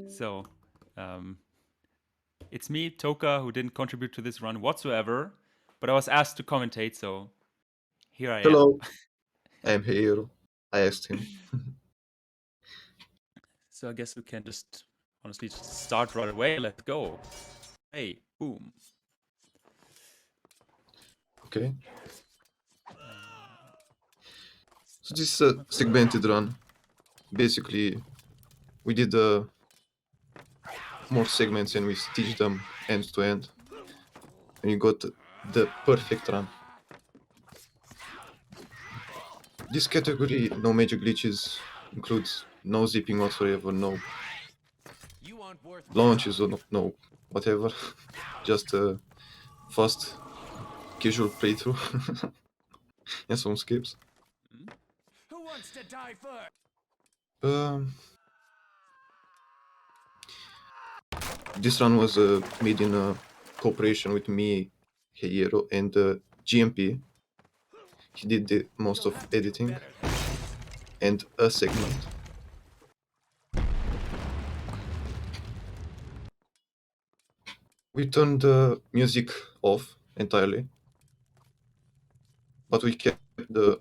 So, it's me, Toca, who didn't contribute to this run whatsoever, but I was asked to commentate, so here I am. Hello, I am Heyieiro. I asked him. So I guess we can just honestly just start right away. Let's go. Hey, boom. Okay. So this is a segmented run. Basically, we did more segments and we stitched them end to end. And you got the perfect run. This category, no major glitches, includes no zipping whatsoever, no launches or no whatever. Just a fast, casual playthrough and some skips. Who wants to die first? This run was made in cooperation with me, Heyieiro, and GMP. He did the most of editing and a segment. We turned the music off entirely, but we kept the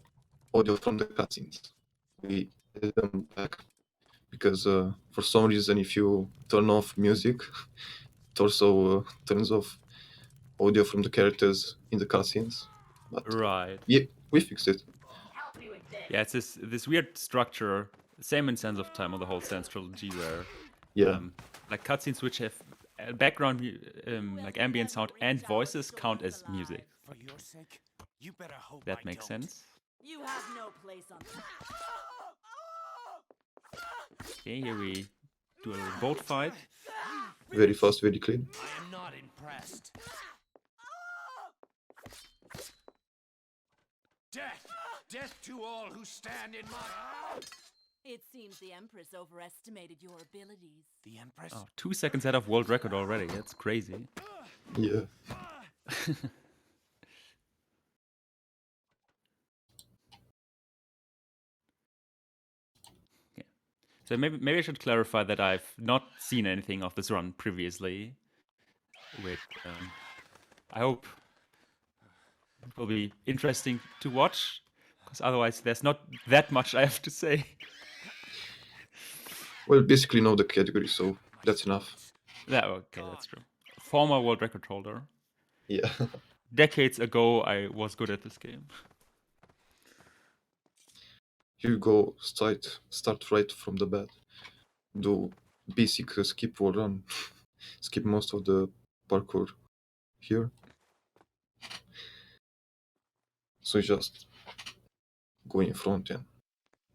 audio from the cutscenes. We added them back because for some reason, if you turn off music, it also turns off audio from the characters in the cutscenes. But Right. yeah, we fixed it. Yeah, it's this weird structure, same in Sense of Time on the whole Sense trilogy, where Yeah. like cutscenes which have background like ambient sound and voices count as music. For your sake, you better hope That I makes don't. sense. You have no place on Okay, here we do a little boat fight. Very fast, very clean. I am not impressed. Death! Death to all who stand in my... It seems the Empress overestimated your abilities. The Empress? Oh, 2 seconds ahead of world record already. That's crazy. Yeah. So maybe I should clarify that I've not seen anything of this run previously. Which I hope it will be interesting to watch, because otherwise there's not that much I have to say. Well, basically know the category, so that's enough. Yeah, okay, that's true. Former world record holder. Yeah. Decades ago, I was good at this game. Here you go, start right from the bat. Do basic skip wall run. Skip most of the parkour here. So you just go in front and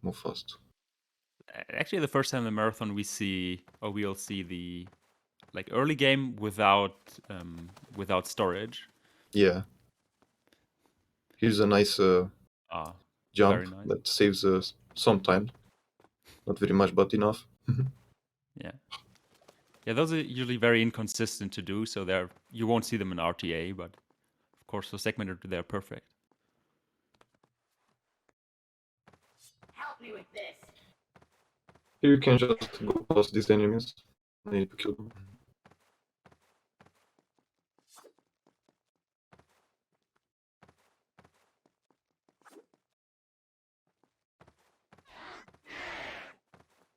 move fast. Actually, the first time in the marathon we'll see the like early game without storage. Yeah. Here's a nice jump very nice. that saves some time. Not very much, but enough. Yeah. Yeah, those are usually very inconsistent to do, so you won't see them in RTA, but of course for segmented they're perfect. Help me with this. Here you can just go past these enemies. I need to kill them.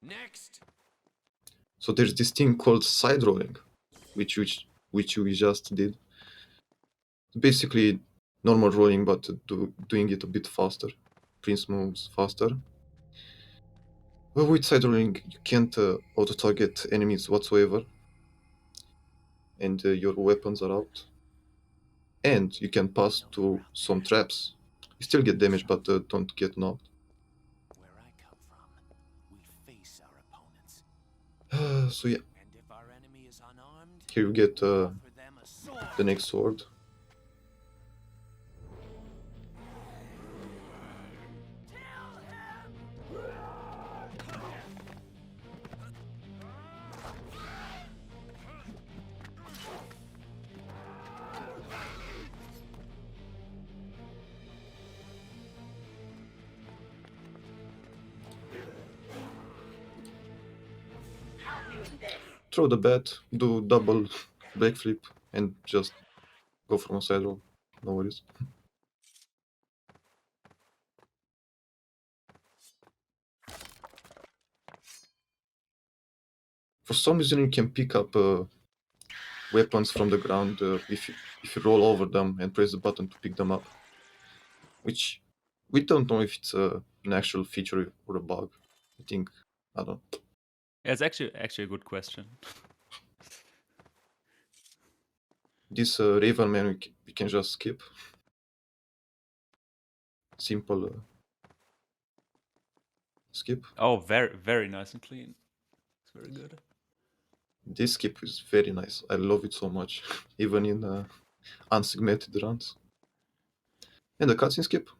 Next! So there's this thing called side rolling, which we just did. Basically normal rolling, but doing it a bit faster. Prince moves faster. Well, with side rolling, you can't auto-target enemies whatsoever, and your weapons are out. And you can pass through some traps. You still get damage, but don't get knocked. Where I come from, we face our opponents. So yeah, And if our enemy is unarmed, here you get we offer them a sword. the next sword. Help me with this. throw the bat, do double backflip, and just go from a side roll. No worries. For some reason, you can pick up weapons from the ground if you roll over them and press the button to pick them up. Which we don't know if it's an actual feature or a bug. I think, I don't know. Yeah, it's actually a good question. This Raven Man we can just skip. Simple skip. Oh, very nice and clean. It's very good. This skip is very nice. I love it so much, even in unsegmented runs. And the cutscene skip,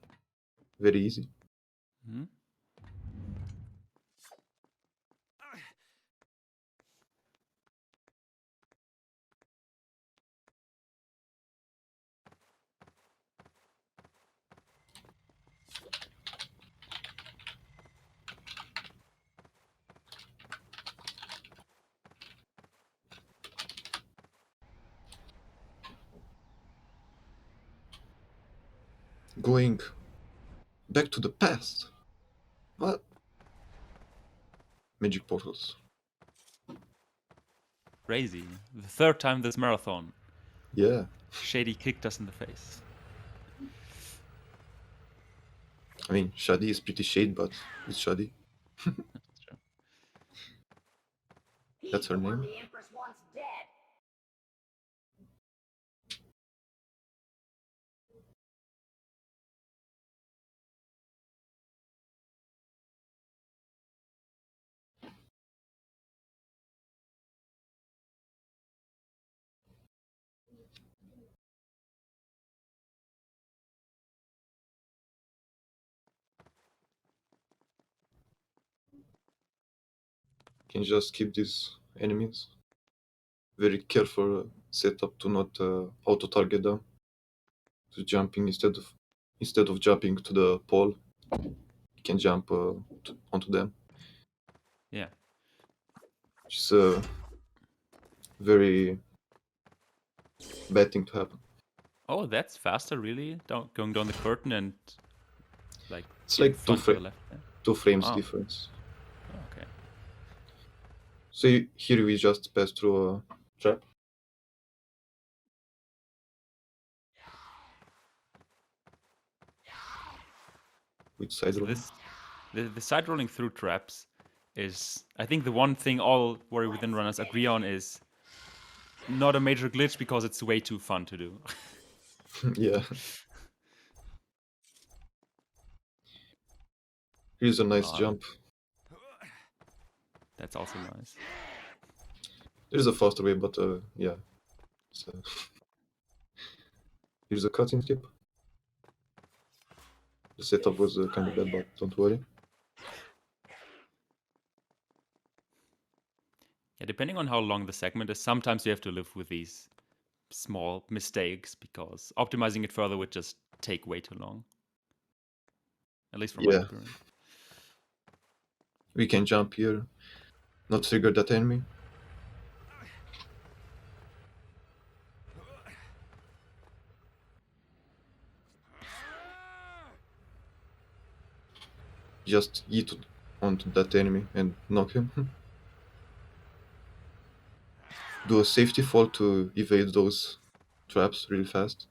very easy. Hmm? Going back to the past. What? Magic portals. Crazy. The third time this marathon. Yeah. Shady kicked us in the face. I mean, Shadi is pretty shade, but it's Shadi. That's true. That's her name. The Empress wants dead. Can just keep these enemies. Very careful setup to not auto target them. To jumping instead of jumping to the pole, you can jump onto them. Yeah. Which is a very bad thing to happen. Oh, that's faster, really? Going down the curtain and like It's getting like flung to the left. Yeah. 2 frames Wow. difference. Oh, okay. So here we just pass through a trap. With side So rolling. the side rolling through traps is, I think, the one thing all Warrior Within runners agree on is not a major glitch because it's way too fun to do. Yeah. Here's a nice Ah. jump. That's also nice. There's a faster way, but yeah. So, here's a cutting skip. The setup was kind of bad, but don't worry. Yeah, depending on how long the segment is, sometimes you have to live with these small mistakes because optimizing it further would just take way too long. At least from my Yeah. experience. We can jump here, not trigger that enemy. Just eat onto that enemy and knock him. Do a safety fall to evade those traps really fast.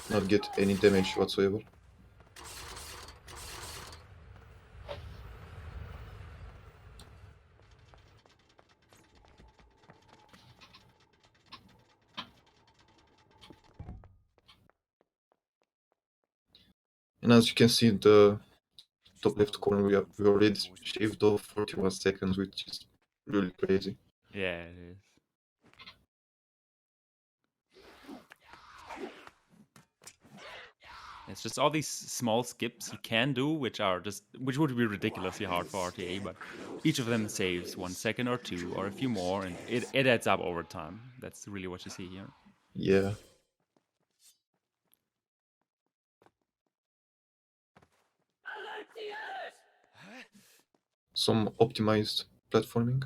Not get any damage whatsoever. And as you can see in the top left corner, we already shaved off 41 seconds, which is really crazy. Yeah, it is. It's just all these small skips you can do, which would be ridiculously hard for RTA, but each of them saves 1 second or 2 or a few more, and it adds up over time. That's really what you see here. Yeah. Some optimized platforming.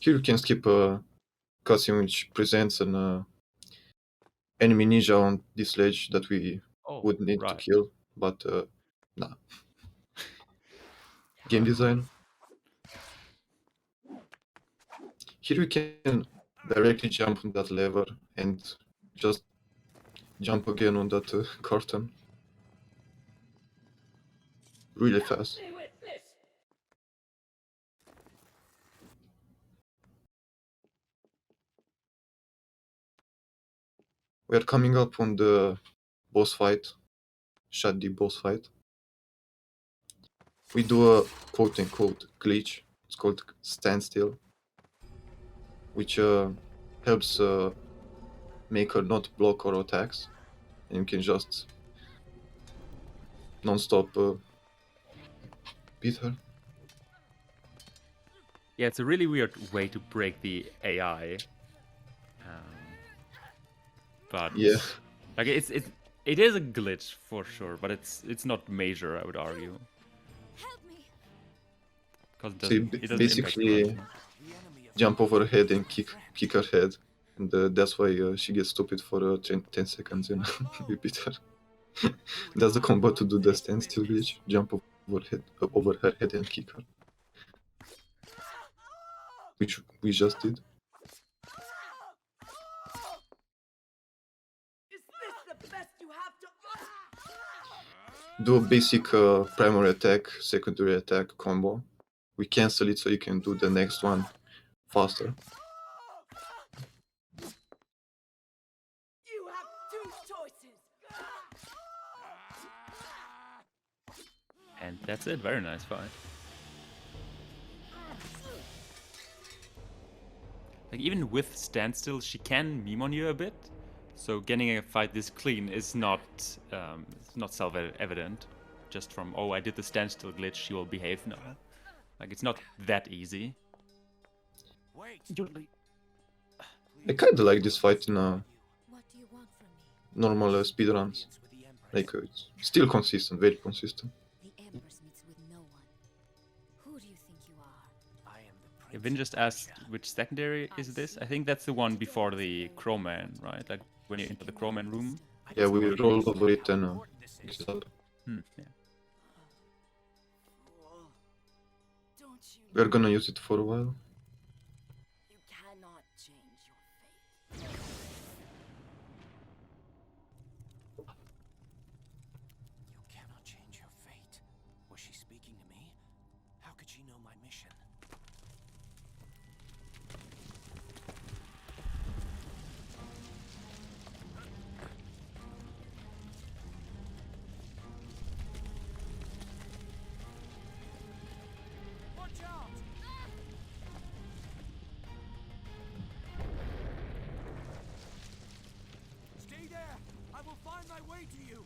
Here you can skip a cutscene which presents an enemy ninja on this ledge that we Oh, would need to right. kill, but nah. Game design. Here we can directly jump on that lever and just jump again on that curtain. Really fast. We are coming up on the boss fight, Shaddy boss fight. We do a quote-unquote glitch. It's called standstill, which helps make her not block our attacks, and you can just non-stop beat her. Yeah, it's a really weird way to break the AI. But Yeah, like it is a glitch for sure, but it's not major, I would argue, Help me! because it so you doesn't impact basically the runtime. jump over her head and kick her head, and that's why she gets stupid for 10 seconds and we beat her. That's the combo to do the standstill glitch: jump over her head and kick her, which we just did. Is this the best you have to Do a basic primary attack, secondary attack combo. We cancel it so you can do the next one faster. You have two choices! And that's it. Very nice fight. Like even with standstill, she can meme on you a bit. So getting a fight this clean is not self-evident. Just from, oh, I did the standstill glitch, she will behave now. Like it's not that easy. Wait. I kinda like this fight in What do you want from me? normal speedruns. Like it's still consistent, very consistent. The Empress meets with no one. Who do you think you are? I am the Vin just asked which secondary is this? I think that's the one before the Crowman, right? Like when you enter the Crowman room. Yeah, we roll over it and pick it up. Yeah. Don't you We're gonna use it for a while. You cannot change your fate. You cannot change your fate. Was she speaking to me? How could she know my mission? Watch out! Stay there! I will find my way to you!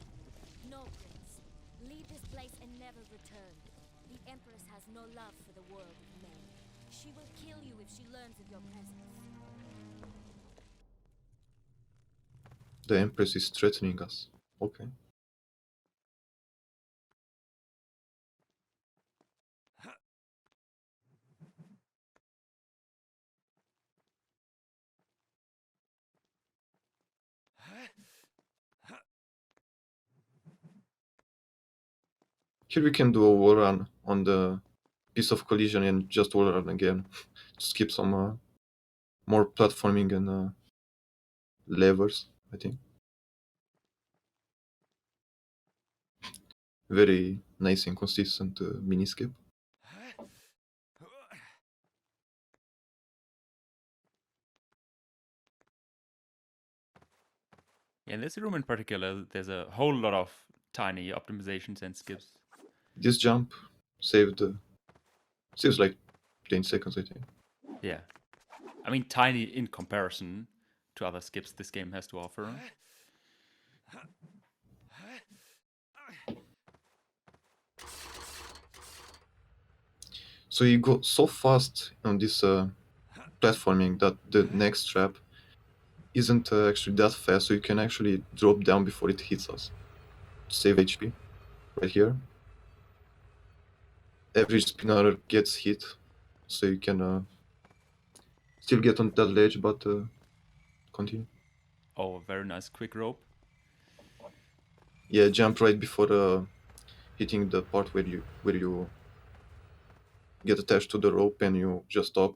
No, Prince. Leave this place and never return. The Empress has no love for the world of men. She will kill you if she learns of your presence. The Empress is threatening us. Okay. Here we can do a wall run on the piece of collision and just wall run again. To skip some more platforming and levers, I think. Very nice and consistent mini skip. Yeah, in this room in particular, there's a whole lot of tiny optimizations and skips. This jump saves like 10 seconds, I think. Yeah. I mean, tiny in comparison to other skips this game has to offer. So you go so fast on this platforming that the next trap isn't actually that fast, so you can actually drop down before it hits us. Save HP right here. Every spinner gets hit, so you can still get on that ledge, but continue. Oh, very nice quick rope. Yeah, jump right before hitting the part where you get attached to the rope and you just stop,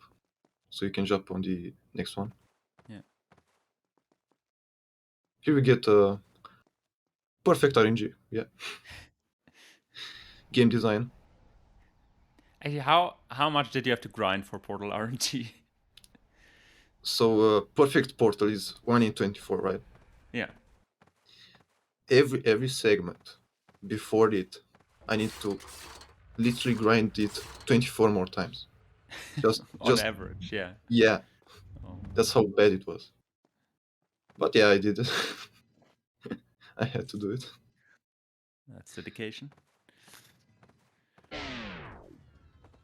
so you can jump on the next one. Yeah. Here we get perfect RNG. Yeah. Game design. Actually, how much did you have to grind for Portal RNG? So perfect portal is 1 in 24, right? Yeah. Every segment before it, I need to literally grind it 24 more times. On average, yeah. Yeah, Oh. that's how bad it was. But yeah, I did it. I had to do it. That's dedication.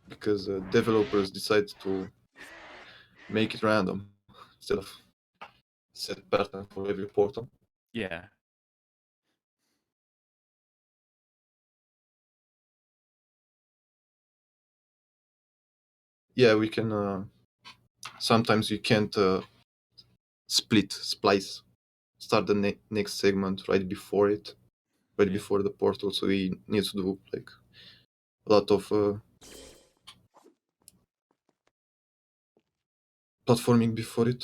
Because developers decided to make it random instead of set pattern for every portal. Yeah. Yeah, we can. Sometimes you can't splice, start the next segment right before it, right Yeah. before the portal. So we need to do like a lot of platforming before it.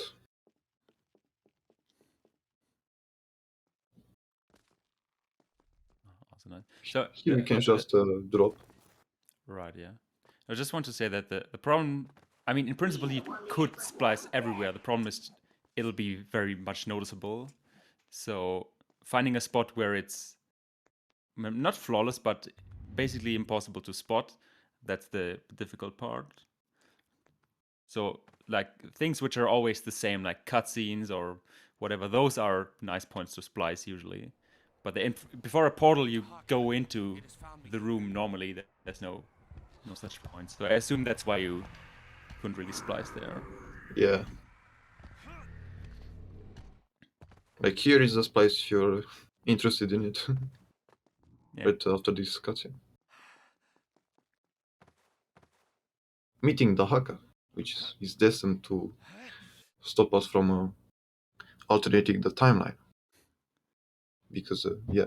Also nice. So Here we can just drop. right, yeah. I just want to say that the problem, I mean, in principle, you could splice everywhere. The problem is it'll be very much noticeable. So finding a spot where it's not flawless, but basically impossible to spot, that's the difficult part. So like things which are always the same, like cutscenes or whatever, those are nice points to splice usually. But before a portal, you go into the room normally. There's no such points. So I assume that's why you couldn't really splice there. Yeah. Like here is a splice if you're interested in it. Yeah. Right after this cutscene. Meeting the Haka, which is destined to stop us from alternating the timeline. Because, yeah.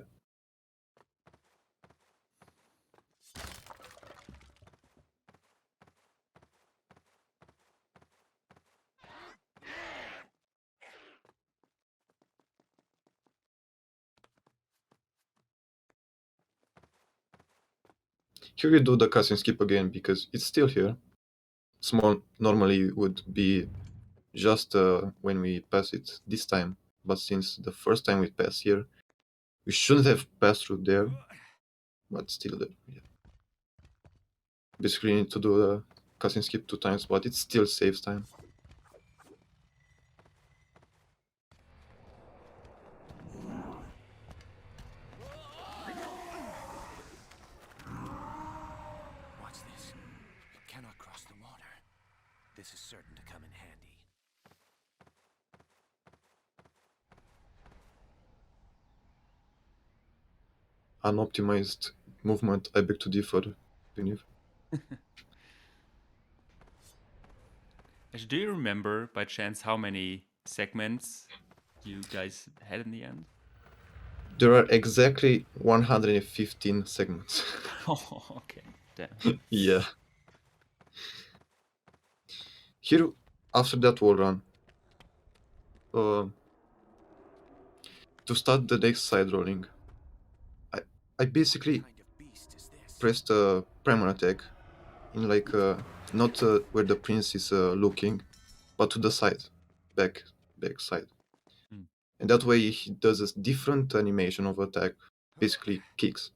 Here we do the cutscene skip again because it's still here. Small normally would be just when we pass it this time, but since the first time we passed here, we shouldn't have passed through there, but still there. Yeah. Basically, you need to do the cutscene skip 2 times, but it still saves time. What's this? It cannot cross the water. This is certain to come in handy. Unoptimized movement, I beg to differ. Beneath. Actually, do you remember by chance how many segments you guys had in the end? There are exactly 115 segments. Oh, okay. Damn. Yeah. Here, after that wall run, to start the next side rolling, I basically What kind of beast is this? pressed primal attack in like not where the prince is looking, but to the side, back side. Hmm. And that way he does a different animation of attack, basically kicks.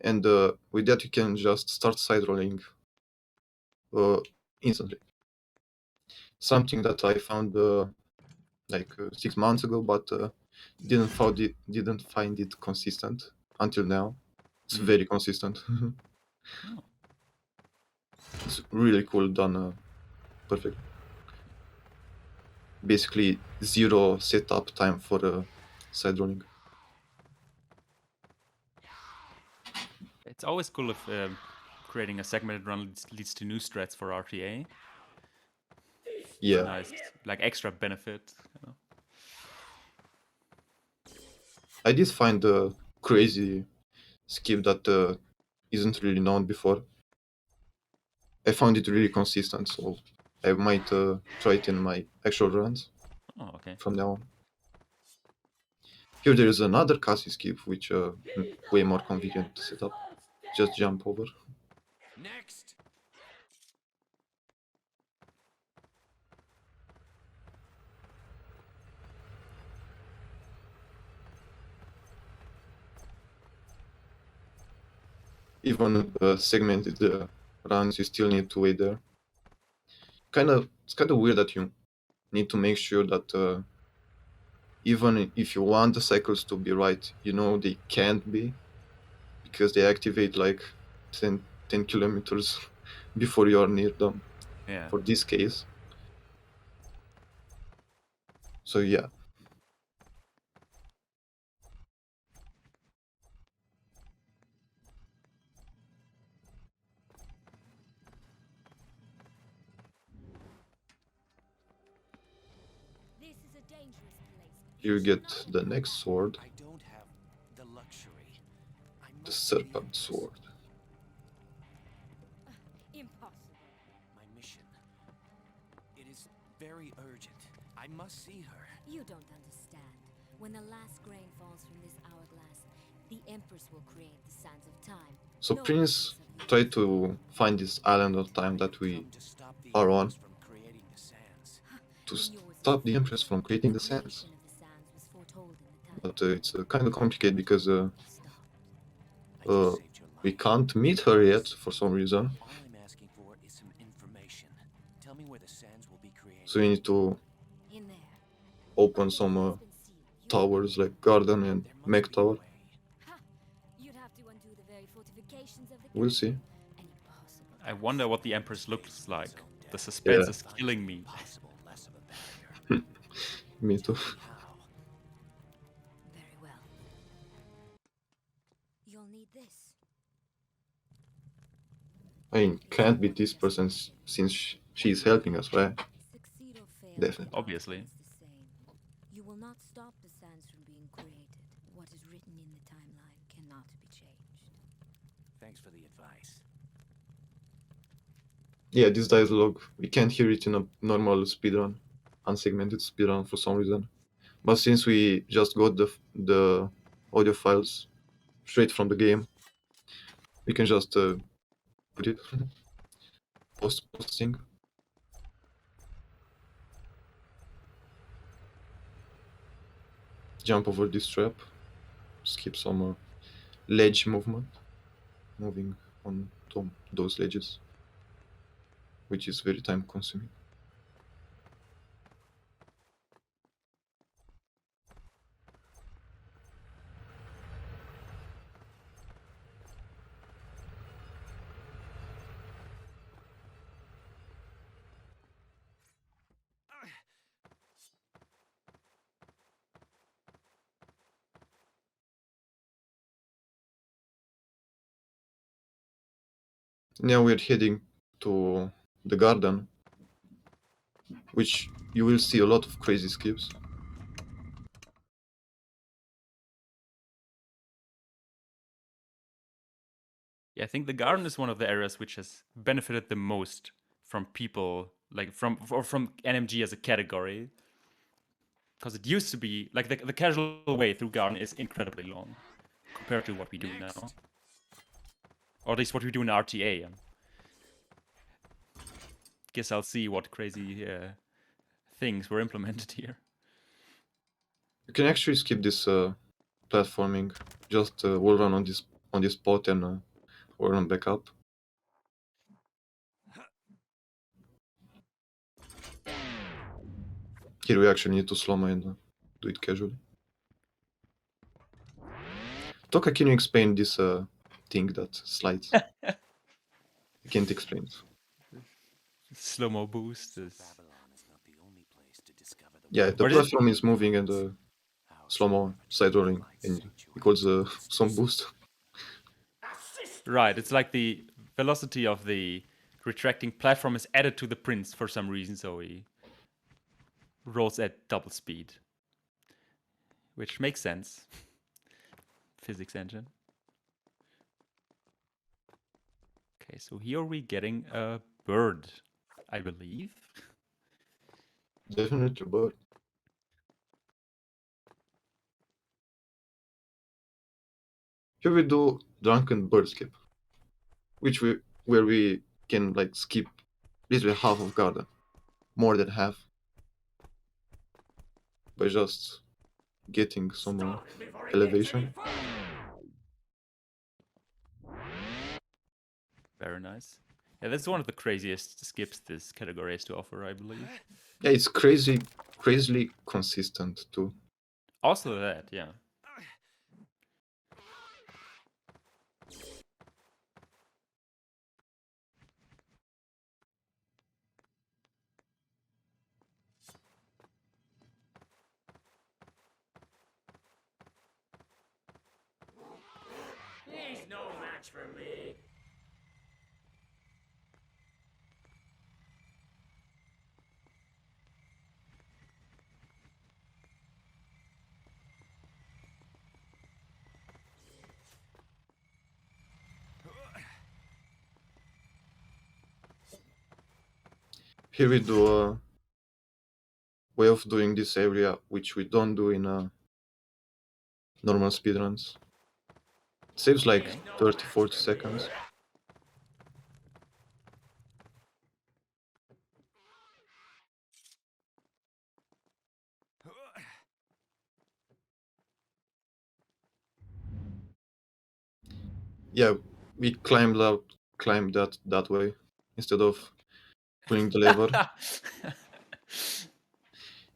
And with that you can just start side rolling instantly. Something that I found like 6 months ago, but didn't find it consistent until now. It's very consistent. Oh. looks really cool done perfect. Basically, 0 setup time for side rolling. It's always cool if creating a segmented run leads to new strats for RTA. Yeah. Nice, like extra benefit. You know? I did find a crazy skip that isn't really known before. I found it really consistent, so I might try it in my actual runs Oh, okay. from now on. Here there is another Cassie skip, which way more convenient to set up. Just jump over. Next. Even segmented runs, you still need to wait there. It's kind of weird that you need to make sure that even if you want the cycles to be right, you know they can't be because they activate like 10 kilometers before you are near them. Yeah. For this case. So yeah. This is a dangerous place. You get the next sword, I don't have the luxury. I the must serpent use sword. Impossible. my mission. It is very urgent. I must see her. You don't understand. When the last grain falls from this hourglass, the Empress will create the sands of time. So No Prince remnants of tried yours. to find this island of time that we Come to stop the are on Empress from creating the sands. to Then yours is stop the free. Empress from creating the creation sands. of the sands was foretold in the time. But it's kind of complicated because They stopped. I just saved your we life. can't meet her yet for some reason. All I'm asking for is some information. Tell me where the sands will be created. So we need to In there. open The some door has been sealed. You towers like Garden and There must Mech be a Tower. way. Ha! You'd have to undo the very fortifications of the We'll castle. see. An impossible I task. wonder what the Empress looks like. So The death suspense Yeah. is killing me. Possible less of a barrier. Me Tell too. me how. Very well. You'll need this. I mean, can't be this person since she's helping us, right? Succeed or fail. Definitely. the Obviously. outcome is the same. You will not stop the sands from being created. What is written in the timeline cannot be changed. Thanks for the advice. Yeah, this dialogue, we can't hear it in a normal speedrun, unsegmented speedrun for some reason. But since we just got the audio files straight from the game, we can just put it post-processing. Jump over this trap, skip some ledge movement, moving on those ledges, which is very time consuming. Now we're heading to the garden, which you will see a lot of crazy skips. Yeah, I think the garden is one of the areas which has benefited the most from people, like from NMG as a category. Because it used to be like the casual way through garden is incredibly long compared to what we do now, or at least what we do in RTA. Guess I'll see what crazy things were implemented here. You can actually skip this platforming, just wall run on this spot and wall run back up. Here we actually need to slow and do it casually. Toka, can you explain this thing that slides? I can't explain it. slow-mo boost is... Babylon is not the only place to discover the Yeah, the What is it? platform is moving and slow-mo side rolling, and he calls some boost. Right, it's like the velocity of the retracting platform is added to the prince for some reason, so he rolls at double speed. Which makes sense. Physics engine. Okay, so here we're getting a bird, I believe. Definitely, but here we do drunken bird skip, where we can like skip literally half of garden, more than half, by just getting some elevation. Very nice. Yeah, that's one of the craziest skips this category has to offer, I believe. Yeah, it's crazily consistent too. Also that, yeah. He's no match for me. Here we do a way of doing this area which we don't do in normal speedruns. It saves like 30-40 seconds. Yeah, we climbed that way instead of pulling the lever,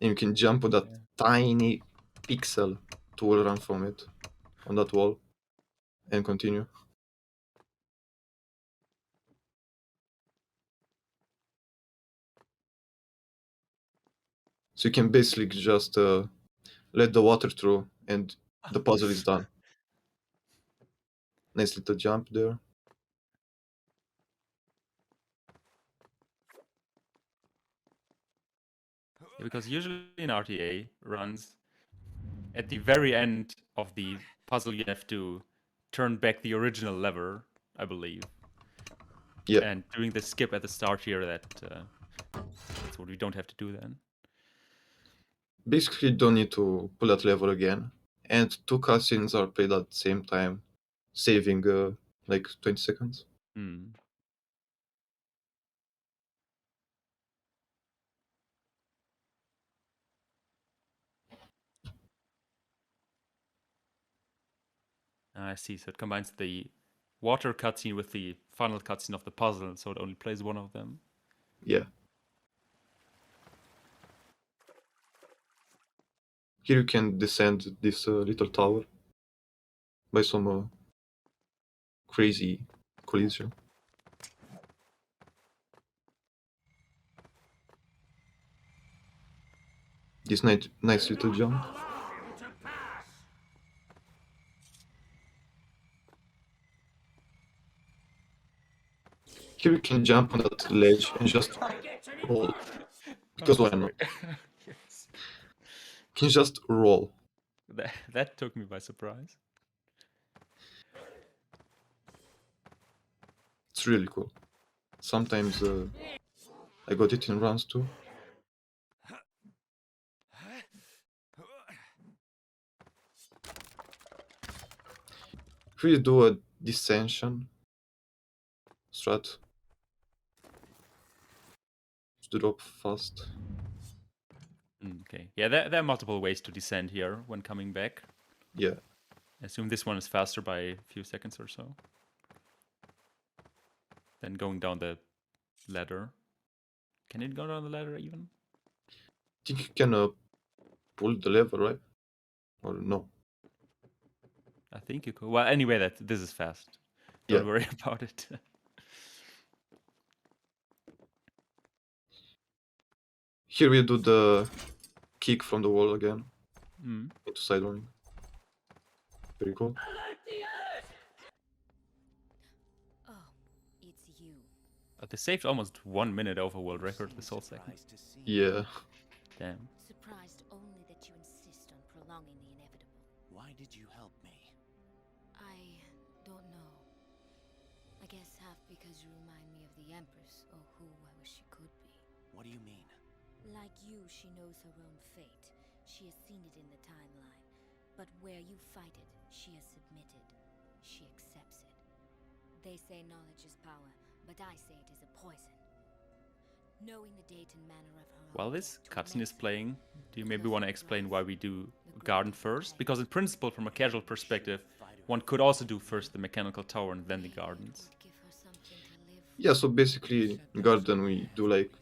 and you can jump on that tiny pixel to wall run from it on that wall and continue. So you can basically just let the water through and the puzzle is done. Nice little jump there. Yeah, because usually in RTA runs, at the very end of the puzzle, you have to turn back the original lever, I believe. Yeah, And doing the skip at the start here, that's what we don't have to do then. basically you don't need to pull that lever again. And two cutscenes are played at the same time, saving like 20 seconds. Hmm. I see. So it combines the water cutscene with the final cutscene of the puzzle, so it only plays one of them. Yeah. Here you can descend this little tower by some crazy collision. This nice little jump. Here you can jump on that ledge and just roll. Because why not? Yes. You can just roll. That took me by surprise. It's really cool. Sometimes I got it in runs too. If we do a dissension strat, to drop fast. Okay. Yeah, there are multiple ways to descend here when coming back. Yeah. I assume this one is faster by a few seconds or so than going down the ladder. Can it go down the ladder even? I think you can pull the lever, right? Or no? I think you could. Well, anyway, this is fast. Don't Yeah. worry about it. Here we do the kick from the wall again Mm. into side rolling. Very cool. Oh, it's you. They saved almost 1 minute over world record this whole segment. Surprised to see. Yeah. Damn. Surprised only that you insist on prolonging the inevitable. Why did you help me? I don't know. I guess half because you remind me of the Empress, or who I wish she could be. What do you mean? Like you, she knows her own fate. She has seen it in the timeline. But where you fight it, she has submitted. She accepts it. They say knowledge is power, but I say it is a poison. Knowing the date and manner of her While own this death cutscene is torments her. playing, do you maybe want to explain why we do garden first? Because in principle, from a casual perspective, one could also do first the mechanical tower and then the gardens. Would give her something to live for. Yeah, so basically, garden we do like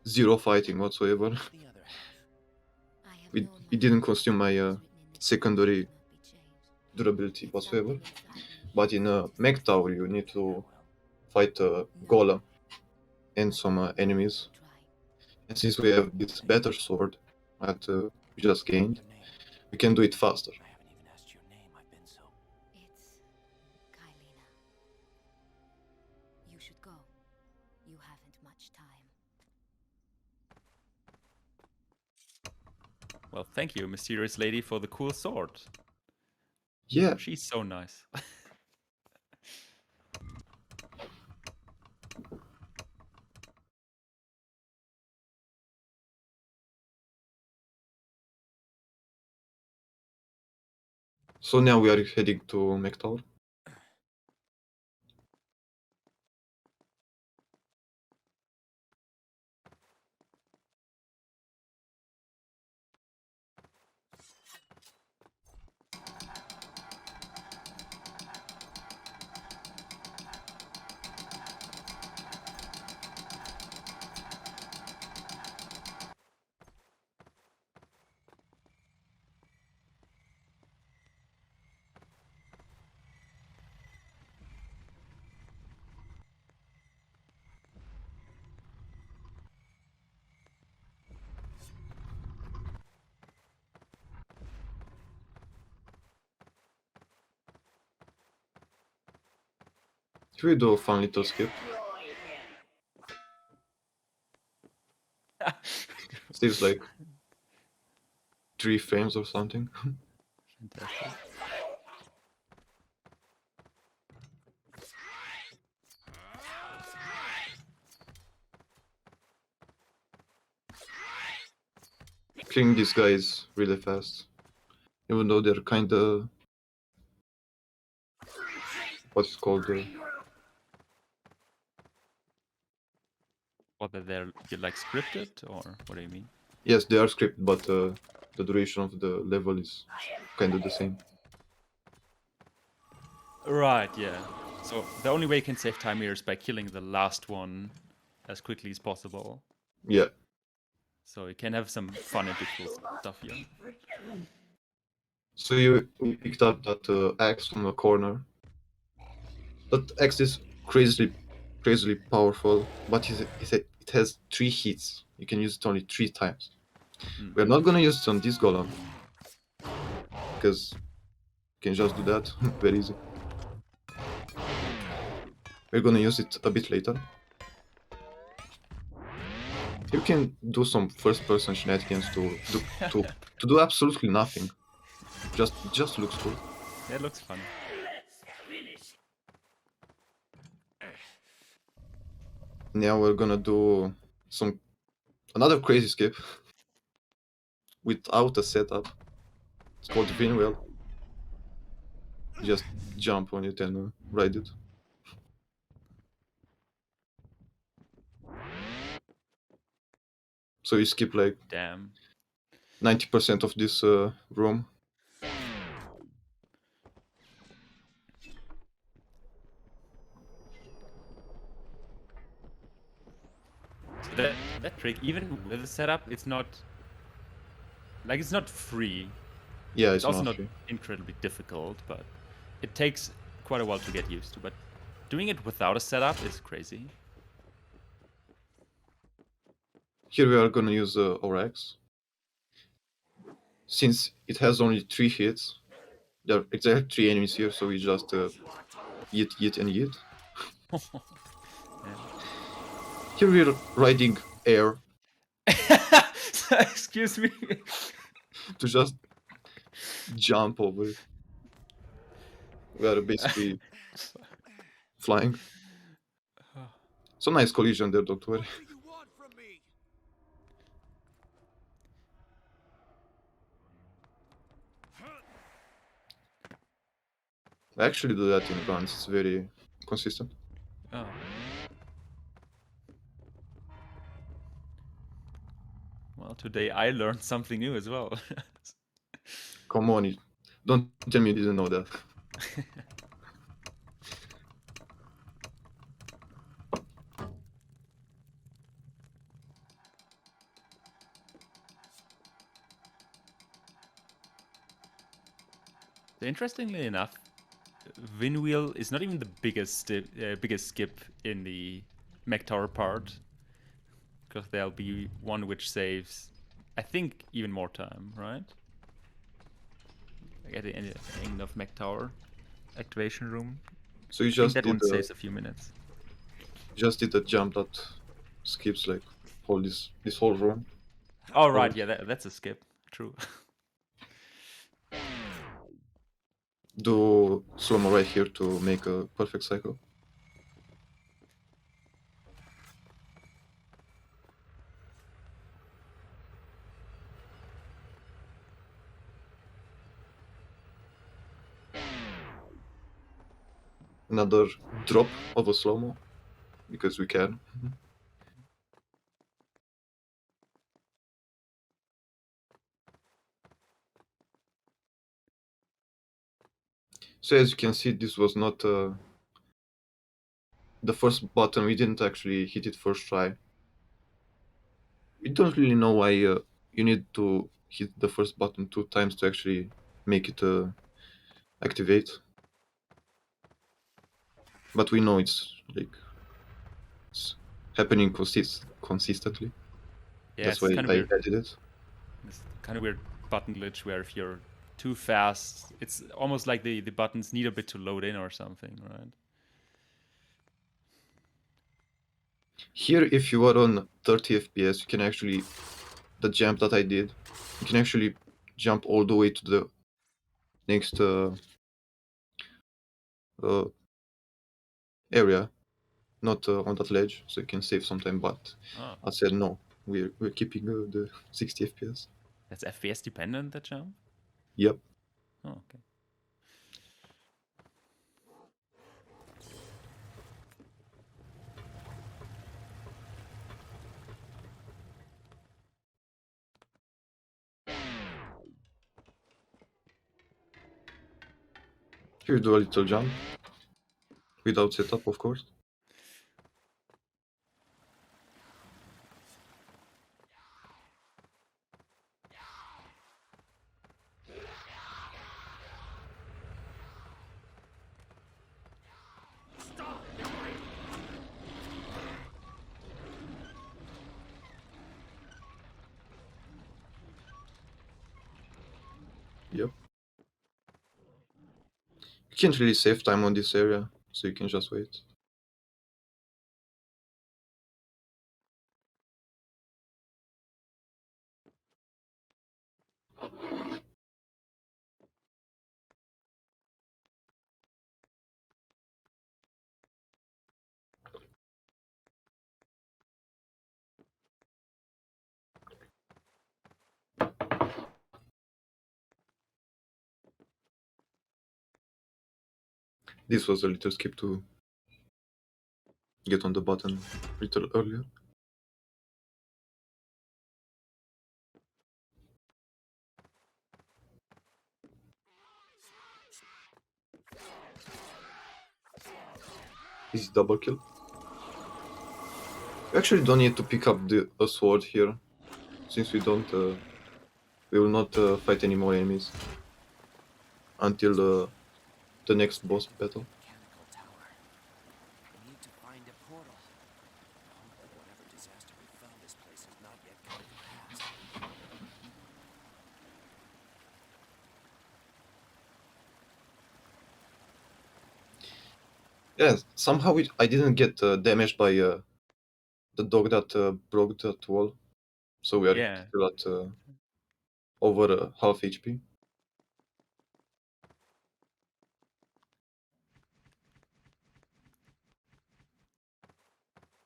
zero fighting whatsoever. The other half. I have We, known we my didn't purpose consume my is written in this secondary book, cannot be changed. durability It's whatsoever. something inside me But in a insists mech on tower, you need to fight a golem and some enemies. trying. And since we have this better sword that we just gained, Your name. we can do it faster. I haven't even asked your name. I've been so. It's Kylina. You should go. You haven't much time. Well, thank you, mysterious lady, for the cool sword. Yeah, She's so nice. so now we are heading to mech tower. Should we do a fun little skip? Saves like 3 frames or something. Fantastic. Killing these guys really fast. Even though they're kinda... what's it called? What, that they're like scripted, or what do you mean? Yes, they are scripted, but the duration of the level is kinda the same. Right, yeah. So the only way you can save time here is by killing the last one as quickly as possible. Yeah. So you can have some fun and beautiful stuff here. So we picked up that axe from the corner. That axe is crazily powerful, but it has 3 hits. You can use it only 3 times. Mm. We're not gonna use it on this golem, because you can just do that very easy. We're gonna use it a bit later. You can do some first-person shenanigans to do absolutely nothing. Just looks cool. Yeah, it looks fun. Now we're gonna do another crazy skip without a setup. It's called Vinwell. Just jump on it and ride it. So you skip like Damn. 90% of this room. So that trick, even with the setup, it's not free. Yeah, It's it's also not not free. incredibly difficult, but it takes quite a while to get used to. But doing it without a setup is crazy. Here we are gonna use our axe. Since it has only 3 hits, there are exactly 3 enemies here, so we just yeet and yeet. Here we're riding air Excuse me. to just jump over it. We are basically flying. So nice collision there, don't worry. What do you want from me? I actually do that in runs, it's very consistent. Oh. Well, today I learned something new as well. Come on, don't tell me you didn't know that. Interestingly enough, Windwheel is not even the biggest skip in the mech tower part, because there'll be one which saves, I think, even more time, right? Like at the end of mech tower activation room. So you I think just that did one saves a few minutes. a jump that skips like all this whole run. Oh right, yeah, that's a skip. True. Do slow-mo right here to make a perfect cycle. Another drop of a slow-mo, because we can. So as you can see, this was not the first button. We didn't actually hit it first try. We don't really know why you need to hit the first button 2 times to actually make it activate. But we know it's happening consistently. Yeah, That's it's why kind of I weird. added it. It's kind of weird button glitch where if you're too fast, it's almost like the buttons need a bit to load in or something, right? Here, if you are on 30 FPS, you can actually, the jump that I did, you can actually jump all the way to the next area, not on that ledge, so you can save some time. But Oh, I said no, we're keeping the 60 FPS. that's FPS dependent, that jump? Yep. Oh, okay. Here, do a little jump without setup, of course. Yep. You can't really save time on this area, so you can just wait. This was a little skip to get on the button a little earlier. Is it double kill? We actually don't need to pick up a sword here, since we don't. We will not fight any more enemies until the next boss battle. Mechanical tower. I need to find a portal. I hope that whatever disaster befell this place is not Yeah, somehow I didn't get damaged by the dog that broke that wall. So we are Yeah. still at over half HP.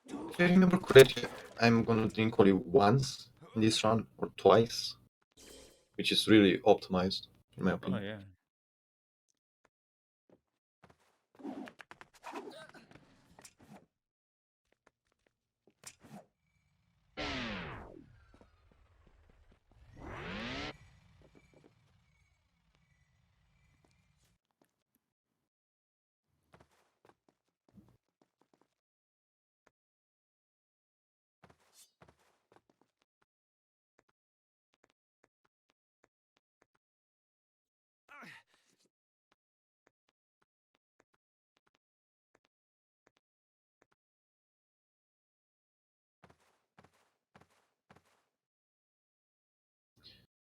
If I remember correctly, I'm gonna drink only once in this run or twice, which is really optimized in my Oh opinion. yeah.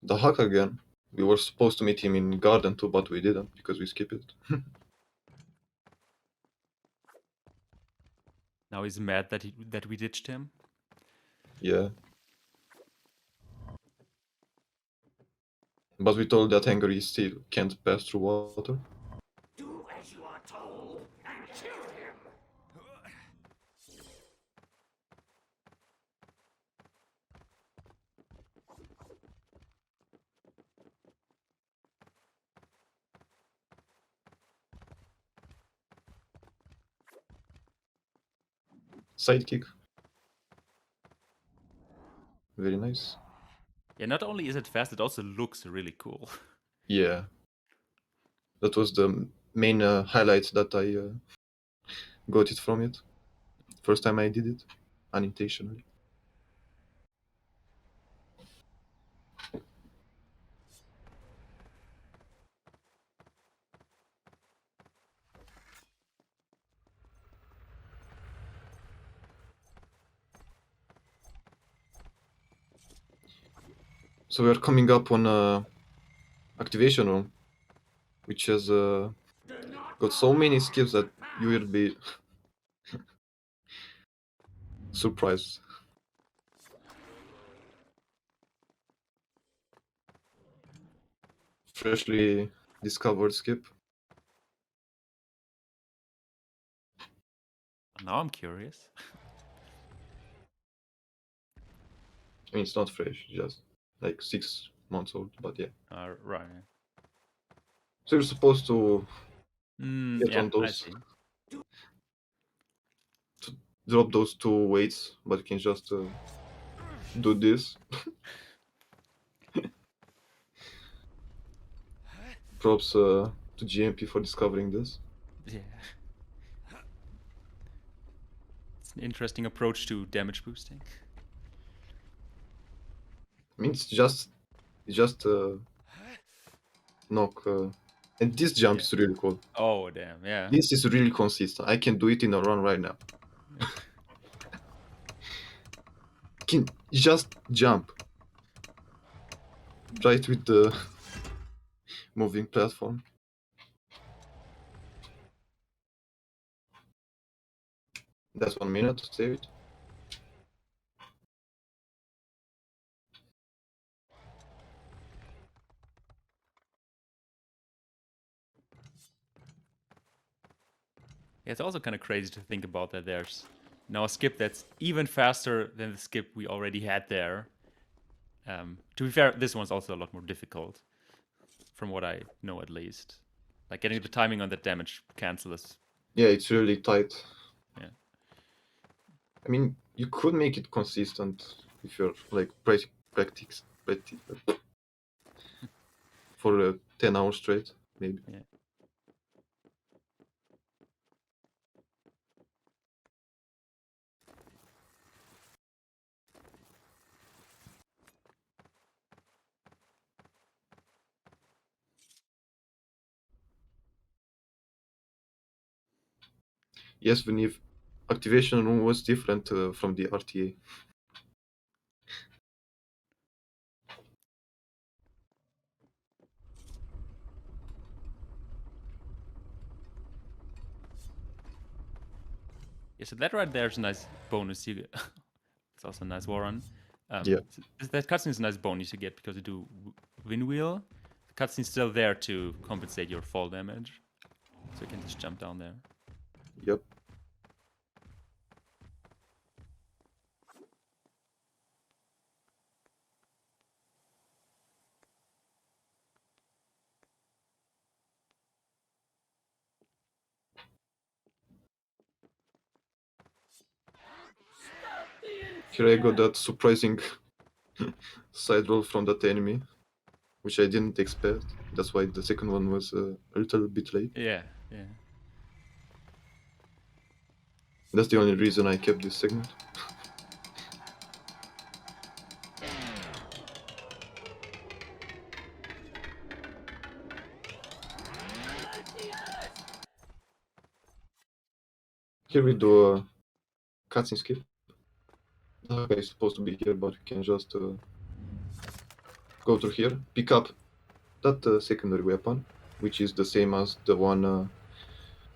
The hack again. We were supposed to meet him in Garden too, but we didn't because we skipped it. Now he's mad that we ditched him. Yeah. But we told that anger he still can't pass through water. Do as you are told and kill him. Sidekick. Very nice. Yeah, not only is it fast, it also looks really cool. Yeah. That was the main highlight that I got it from it. First time I did it, unintentionally. So we are coming up on activation room, which has got so many skips that you will be surprised. Freshly discovered skip. Now I'm curious. I mean, it's not fresh, just like 6 months old, but yeah. Right. So you're supposed to get Yeah, on I those, see. drop those 2 weights, but you can just do this. Props to GMP for discovering this. Yeah. It's an interesting approach to damage boosting. I mean, it's just knock. And this jump Yeah. is really cool. Oh damn, yeah. This is really consistent. I can do it in a run right now. Can just jump right with the moving platform. That's 1 minute to save it. Yeah, it's also kind of crazy to think about that there's now a skip that's even faster than the skip we already had there. To be fair, this one's also a lot more difficult, from what I know at least. Like getting the timing on that damage cancel is. Yeah, it's really tight. Yeah. I mean, you could make it consistent if you're like practice for 10 hours straight, maybe. Yeah. Yes, Veniv, activation room was different from the RTA. Yeah, so that right there is a nice bonus you get. It's also a nice war run. Yeah. So that cutscene is a nice bonus you get because you do wind wheel. The cutscene's still there to compensate your fall damage. So you can just jump down there. Yep. Here I got that surprising side roll from that enemy, which I didn't expect. That's why the second one was a little bit late. Yeah, yeah. That's the only reason I kept this segment. Here we do a cutscene skip. The guy is supposed to be here, but you can just go through here, pick up that secondary weapon, which is the same as the one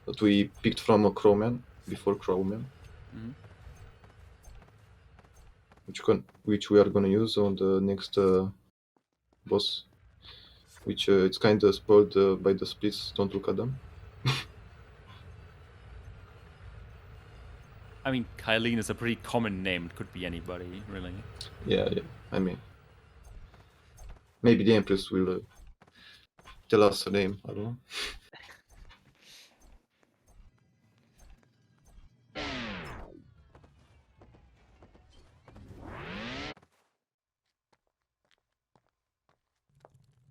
that we picked from a Crowman before Crowman, Mhm. which we are gonna use on the next boss, which it's kind of spoiled by the splits. Don't look at them. I mean, Kylene is a pretty common name. It could be anybody, really. Yeah. I mean, maybe the Empress will tell us her name. I don't know.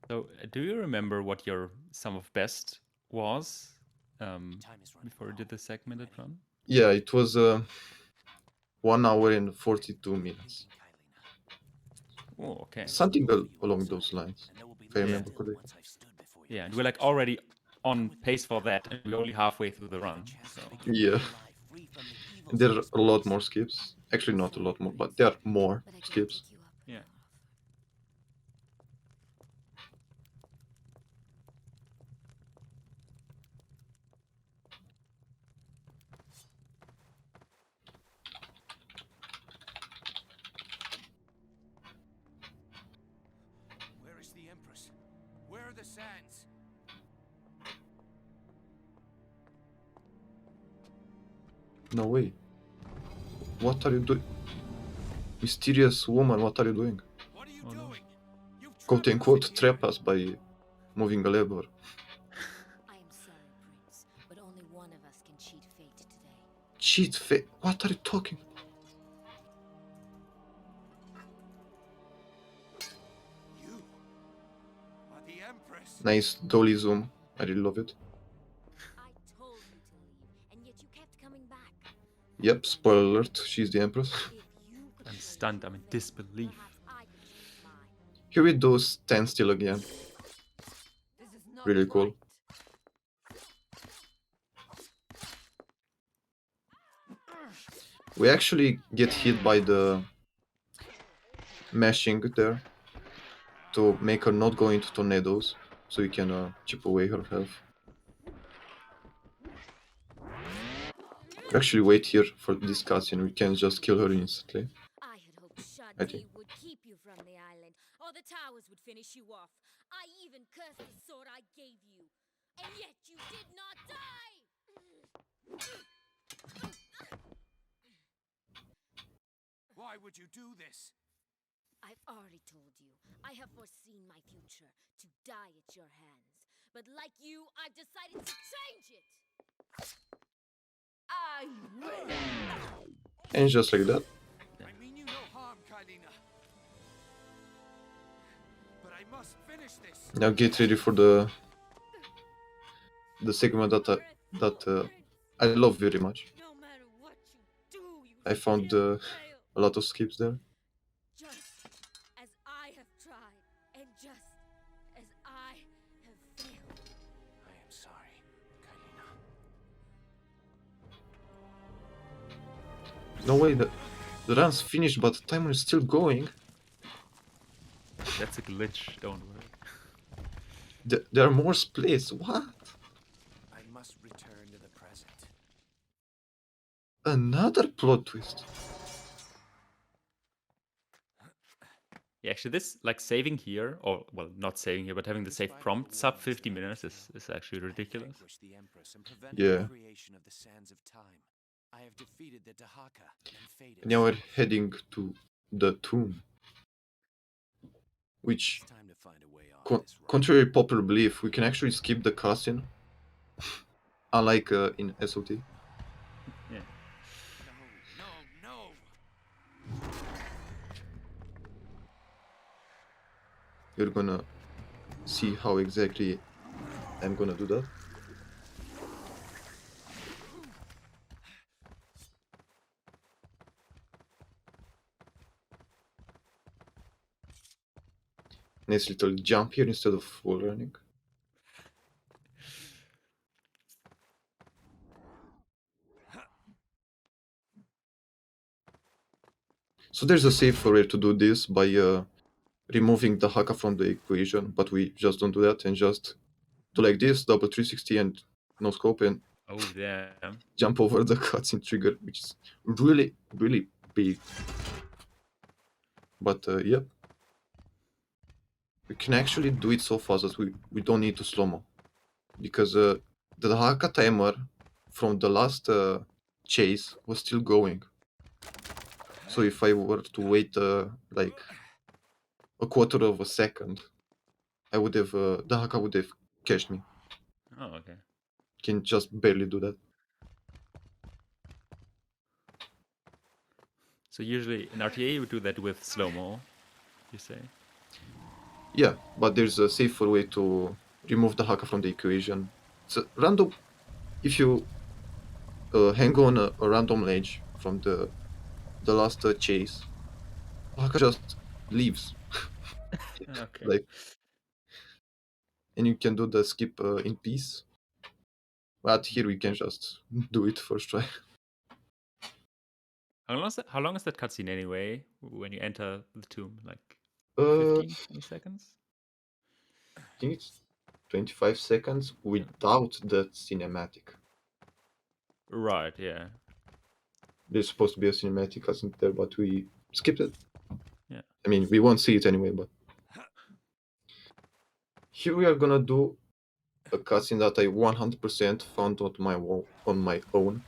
So, do you remember what your sum of best was Time is running before you low. did the segmented Ready? run? Yeah, it was 1 hour and 42 minutes. Oh, okay. Something along those lines, if I remember correctly. Yeah, and we're like already on pace for that, and we're only halfway through the run. So, Yeah. There are a lot more skips. Actually, not a lot more, but there are more But I can't skips. pick you up yeah. more. Where is the Empress? Where are the sands? No way. What are you doing? Mysterious woman, what are you doing? What are you Oh, no. doing? You've Quote trapped us unquote, in trap here. us by moving a lever. I am sorry, Prince, but only one of us can cheat fate today. Cheat fate. What are you talking? You are the Empress. Nice dolly zoom. I really love it. I told you to leave, and yet you kept coming back. Yep, spoiler alert, she's the Empress. If you could I'm change stunned. your I'm in fate, disbelief. perhaps I could change mine. Here we do stand still again. This is not Really cool. right. We actually get hit by the mashing there to make her not go into tornadoes, so you can chip away her health. We actually wait here for this cutscene. We can just kill her instantly. I had hoped I think. Shadi would keep you from the island, or the towers would finish you off. I even cursed the sword I gave you, and yet you did not die! Why would you do this? I've already told you, I have foreseen my future to die at your hands. But like you, I've decided to change it! I will! And just like that. I mean you no harm, Kylina. But I must finish this. Now get ready for the segment that I love very much. No matter what you do, you I found still fail. a lot of skips there. Just as I have tried, and just as I have failed. I am sorry, Kylina. No way, the run's finished, but the timer is still going. That's a glitch. Don't worry. There are more splits. What? I must return to the present. Another plot twist. Yeah, actually, this like saving here, or well, not saving here, but having the save prompt sub 50 minutes is actually ridiculous. The Empress and prevented Yeah. the creation of the sands of time. I have defeated the Dahaka and faded. Now we're heading to the tomb, which, It's time to find a way off this road. contrary to popular belief, we can actually skip the cutscene, unlike in SOT. Yeah. No, no, no! You're gonna see how exactly I'm gonna do that. Nice little jump here instead of wall running. So there's a safer way to do this by removing the Haka from the equation, but we just don't do that and just do like this, double 360 and no scope and Oh damn. jump over the cutscene trigger, which is really, really big. But yeah, we can actually do it so fast that we don't need to slow-mo. Because the Haka timer from the last chase was still going. So if I were to wait like a quarter of a second, I would have the Haka would have catched me. Oh, okay. Can just barely do that. So usually in RTA you would do that with slow-mo, you say? Yeah, but there's a safer way to remove the Haka from the equation. It's a random. If you hang on a random ledge from the last chase, Haka just leaves. Okay. Like, and you can do the skip in peace. But here we can just do it first try. How long is that cutscene anyway? When you enter the tomb, like Uh, 15, 20 seconds? I think it's 25 seconds without the cinematic. Right. Yeah. There's supposed to be a cinematic cutscene there, but we skipped it. Yeah. I mean, we won't see it anyway, but here we are gonna do a cutscene that I 100% found on my own.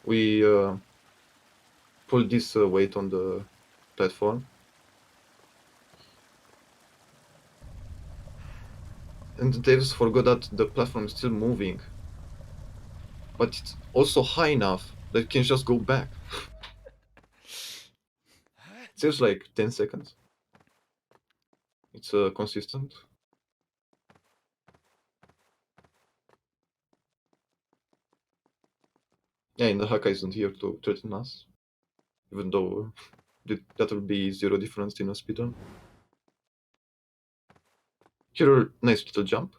We pull this weight on the platform, and the devs forgot that the platform is still moving, but it's also high enough that it can just go back. It saves like 10 seconds. It's consistent. Yeah, and the Haka isn't here to threaten us, even though that will be zero difference in a speedrun. Here, a nice little jump.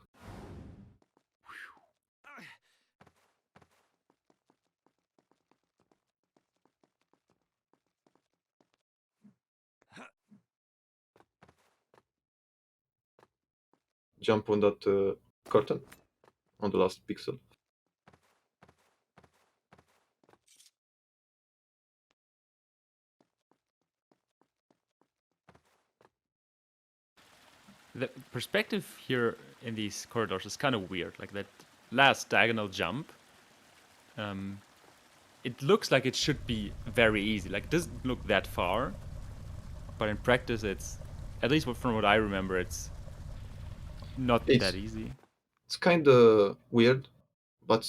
Jump on that curtain, on the last pixel. The perspective here in these corridors is kind of weird. Like that last diagonal jump. It looks like it should be very easy. Like it doesn't look that far, but in practice, it's at least from what I remember, it's not that easy. It's kind of weird, but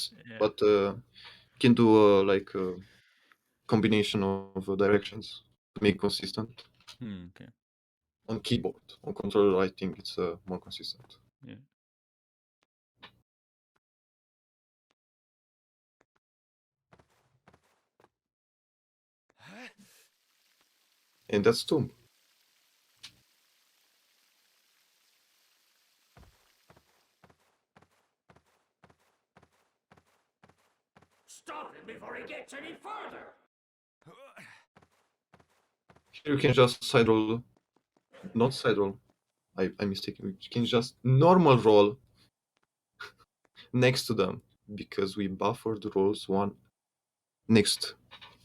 can do like a combination of directions to make consistent. Okay. On keyboard, on controller, I think it's more consistent. Yeah. And that's Tomb. Stop him before he gets any further! Here you can just side roll, not side roll. I'm mistaken. You can just normal roll next to them because we buffer the rolls one next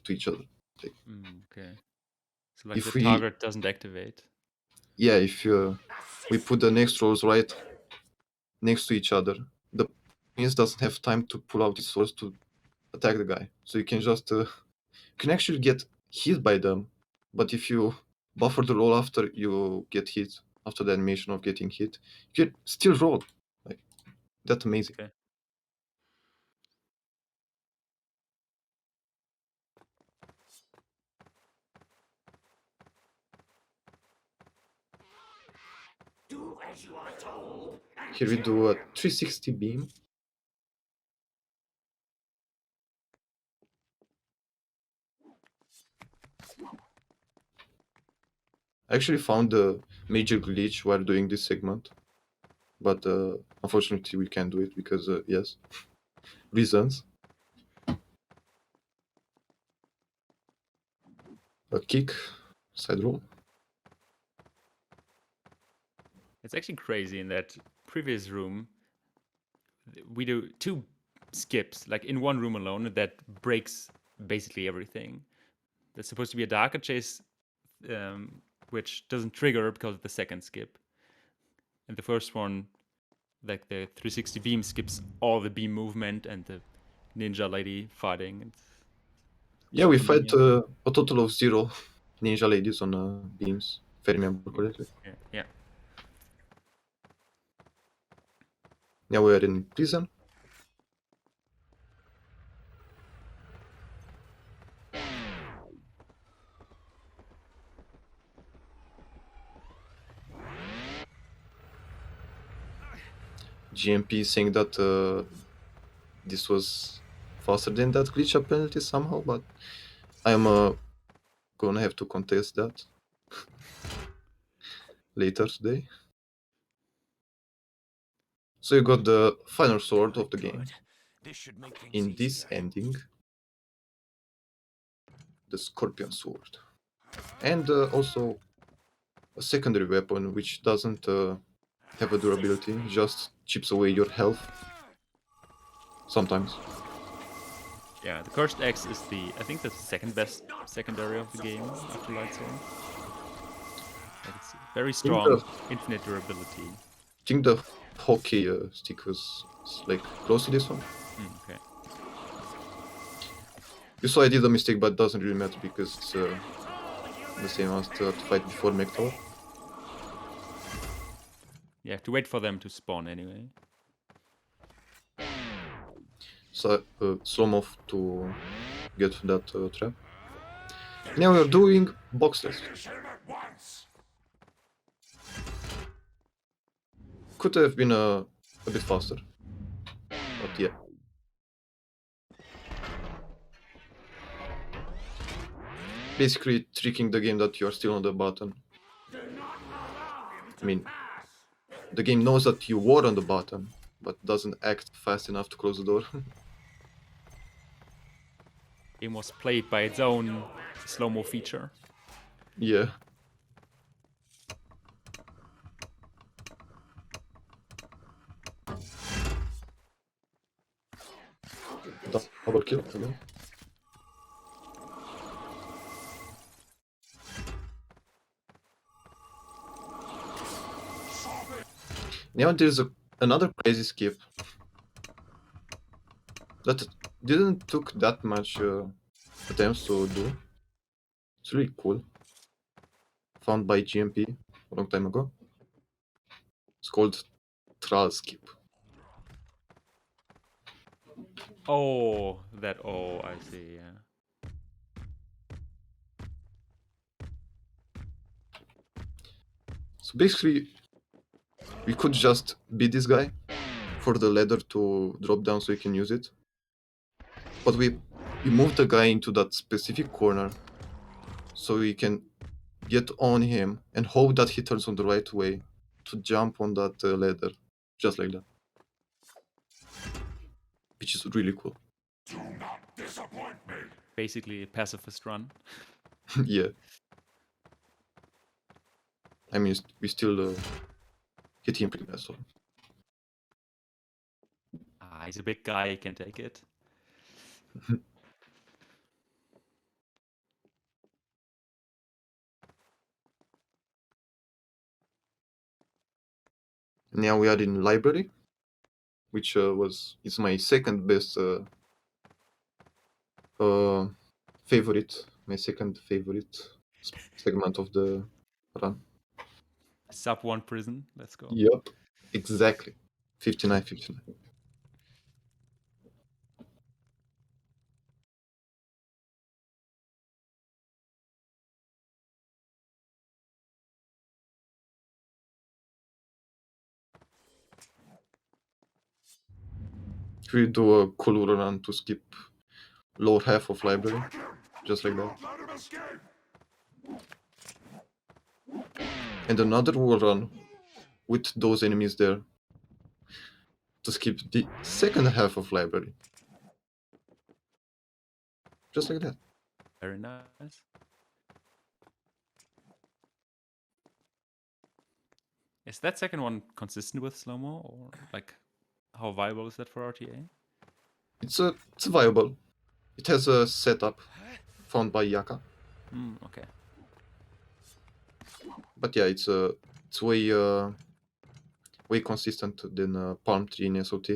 to each other. Okay. So like If the we- target doesn't activate. Yeah, if we put the next rolls right next to each other, the prince doesn't have time to pull out his swords to attack the guy. So you can just you can actually get hit by them, but if you buffer the roll after you get hit, after the animation of getting hit, you can still roll. Like, that's amazing. Okay. Do as you are told. And Here we do a 360 beam. I actually found a major glitch while doing this segment, but unfortunately we can't do it because, yes, reasons. A kick, side roll. It's actually crazy in that previous room. We do 2 skips, like in one room alone, that breaks basically everything. There's supposed to be a darker chase, which doesn't trigger because of the second skip. And the first one, like the 360 beam, skips all the beam movement and the ninja lady fighting. It's Yeah, we fight convenient. a total of 0 ninja ladies on beams, if I remember correctly. Yeah. Now we are in prison. GMP saying that this was faster than that glitch penalty somehow, but I'm gonna have to contest that later today. So you got the final sword of the game. Good. This should make things In this easier. ending, the Scorpion Sword. And also a secondary weapon which doesn't have a durability, just chips away your health. Sometimes. Yeah, the Cursed Axe is I think the second best secondary of the game after Light Sword. Like it's very strong, infinite durability. I think the hockey stick was like close to this one. Okay. You saw I did a mistake, but it doesn't really matter because it's the same as to fight before Mechtor. You have to wait for them to spawn anyway. So slow move to get that trap. Now we're doing box test. at once. Could have been a bit faster, but yeah. Basically tricking the game that you're still on the button. I mean, the game knows that you were on the button, but doesn't act fast enough to close the door. Game was played by its own slow-mo feature. Yeah. Double kill again. Now there's another crazy skip that didn't took that much attempts to do. It's really cool. Found by GMP a long time ago. It's called Tral skip. Oh, I see, yeah. So basically, we could just beat this guy for the ladder to drop down so he can use it. But we move the guy into that specific corner so we can get on him and hope that he turns on the right way to jump on that ladder, just like that. Which is really cool. Do not disappoint me. Basically a pacifist run. Yeah. I mean, we still hit him pretty bad, so. He's a big guy, he can take it. Now we are in library, which is my second best favorite, my second favorite segment of the run. Sub 1 prison, let's go. Yep, exactly. 59. We do a cool run to skip lower half of library, just like that. Let him escape! And another wall run with those enemies there to skip the second half of library. Just like that. Very nice. Is that second one consistent with slow-mo, or like how viable is that for RTA? It's viable. It has a setup found by Yaka. Okay. But yeah, it's way consistent than Palm Tree in SOT.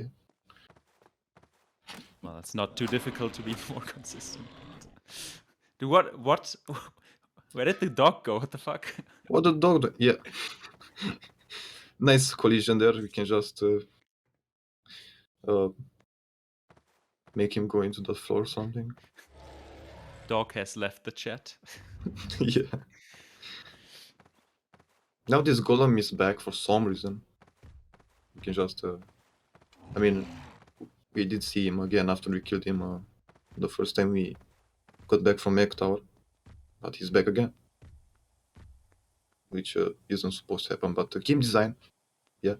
Well, it's not too difficult to be more consistent. Dude, what? Where did the dog go? What the fuck? What the dog? Yeah. Nice collision there. We can just make him go into the floor or something. Dog has left the chat. Yeah. Now this golem is back for some reason. We can just I mean, we did see him again after we killed him the first time we got back from Egg Tower, but he's back again, which isn't supposed to happen. But game design, yeah.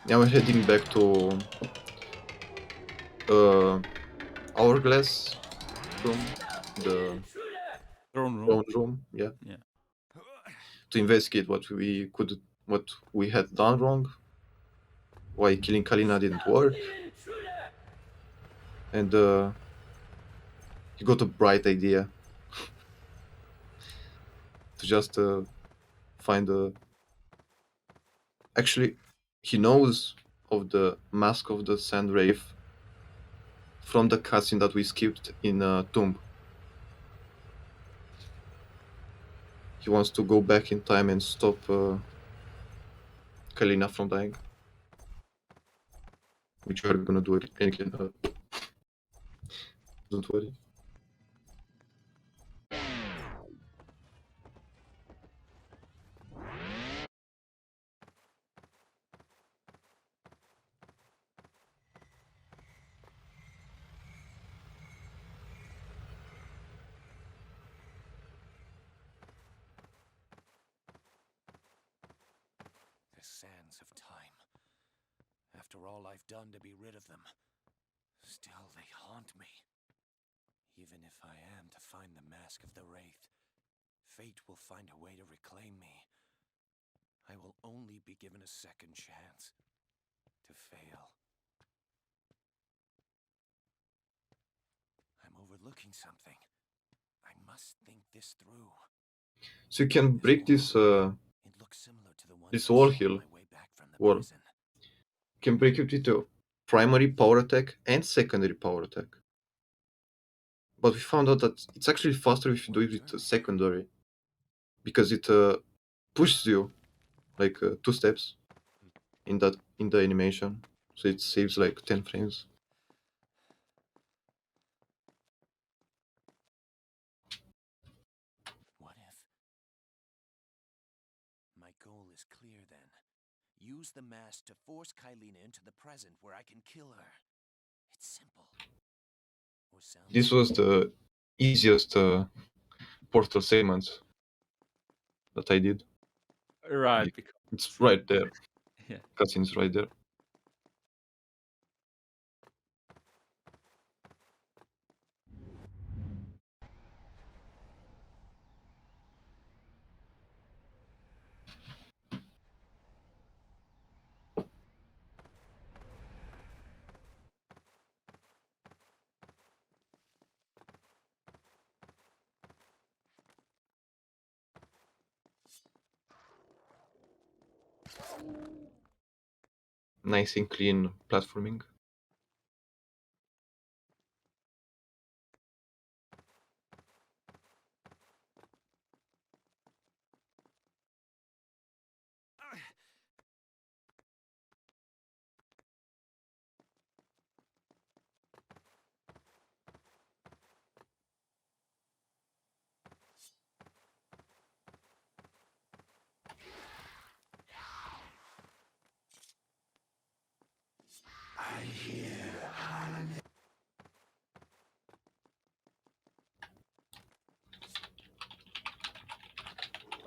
Now we're heading back to Hourglass room, the Throne room. throne room, yeah. Yeah. To investigate what we had done wrong, why killing Kalina didn't work, and he got a bright idea to just find a. Actually, he knows of the Mask of the Sand Wraith from the cutscene that we skipped in Tomb. He wants to go back in time and stop Kalina from dying. Which we're gonna do again. Don't worry. The sands of time. After all I've done to be rid of them, still they haunt me. Even if I am to find the Mask of the Wraith, fate will find a way to reclaim me. I will only be given a second chance to fail. I'm overlooking something. I must think this through. So you can break this It looks similar to the one this I wall saw on hill my way back from the wall. prison. You can break it with a primary power attack and secondary power attack. But we found out that it's actually faster if you do it with a secondary, because it pushes you like 2 steps in the animation, so it saves like 10 frames. What if? My goal is clear then. Use the mask to force Kylina into the present where I can kill her. It's simple. Or sounds This was the easiest portal segments that I did. Right. Yeah. It's right there. Yeah. Cutscene's right there. Nice and clean platforming.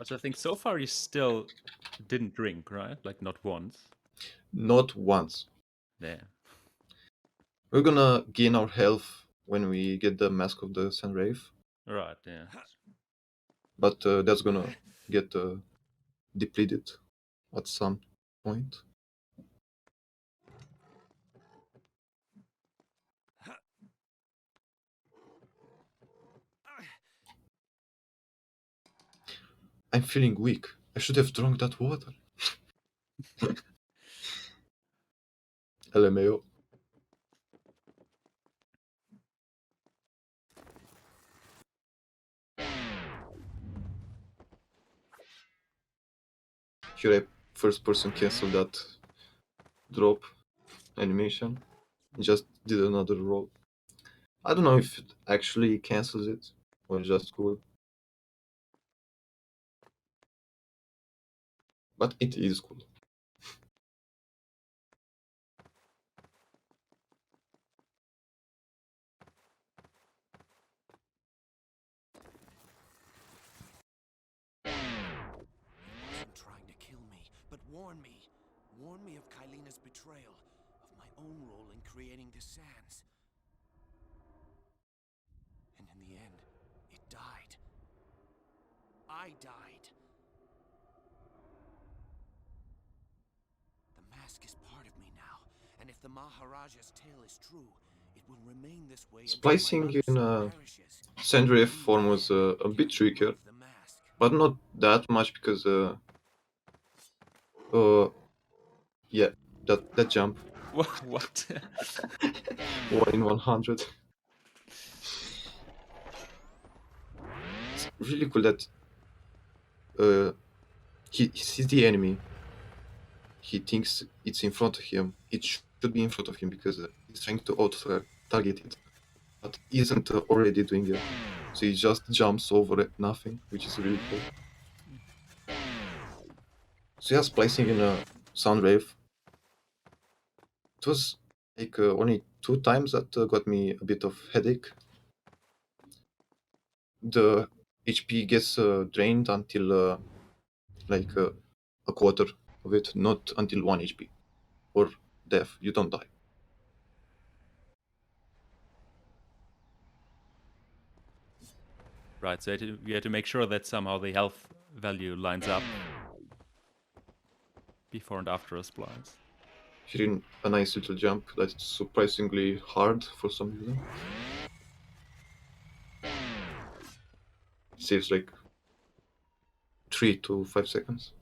So I think so far you still didn't drink, right? Like not once. Not once. Yeah. We're gonna gain our health when we get the Mask of the Sun Wraith, Right. Yeah. but that's gonna get depleted at some point. I'm feeling weak. I should have drunk that water. LMAO. Here I first person cancel that drop animation. Just did another roll. I don't know if it actually cancels it or just cool. But it is cool. Wasn't trying to kill me, but warn me. Warn me of Kylina's betrayal, of my own role in creating the sands. And in the end, it died. I died. The mask is part of me now, and if the Maharaja's tale is true, it will remain this way until my Splicing other in soul perishes. Sandreaf You form was a can bit be trickier, part of the mask. but not that much because yeah, that jump What? 1 in 100. It's really cool that he sees the enemy. He thinks it's in front of him. It should be in front of him because he's trying to auto target it, but isn't already doing it. So he just jumps over it, nothing, which is really cool. So yeah, splicing in a sound wave. It was like only 2 times that got me a bit of headache. The HP gets drained until like a quarter of it, not until 1 HP or death. You don't die. Right. So you had to make sure that somehow the health value lines up before and after a splice. She did a nice little jump that's surprisingly hard for some reason. Saves like 3 to 5 seconds.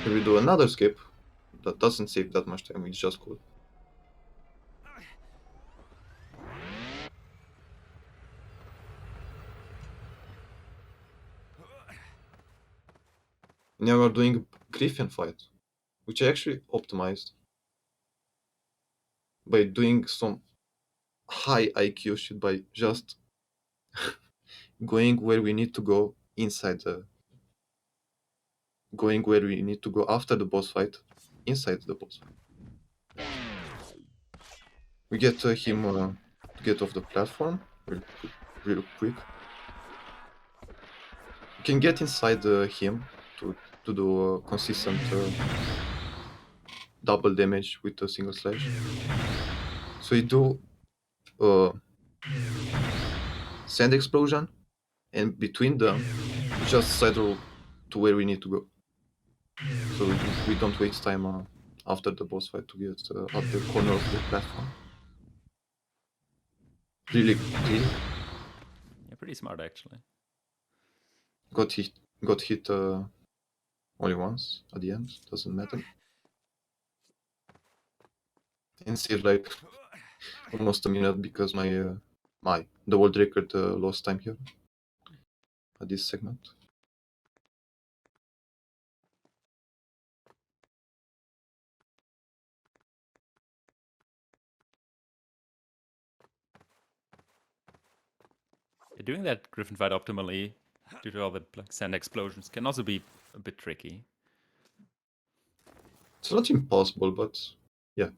Here we do another skip that doesn't save that much time, it's just cool. Now we're doing Griffin fight, which I actually optimized by doing some high IQ shit by just going where we need to go inside the going where we need to go after the boss fight inside the boss fight. We get him to get off the platform real quick. You can get inside him to do consistent double damage with a single slash. So you do sand explosion, and between them, you just side roll to where we need to go. So we don't waste time after the boss fight to get at the corner of the platform. Really clean. Yeah, pretty smart actually. Got hit only once at the end. Doesn't matter. And saved like almost a minute because the world record lost time here at this segment. Yeah, doing that Griffin fight optimally due to all the like, sand explosions can also be a bit tricky. It's not impossible, but yeah.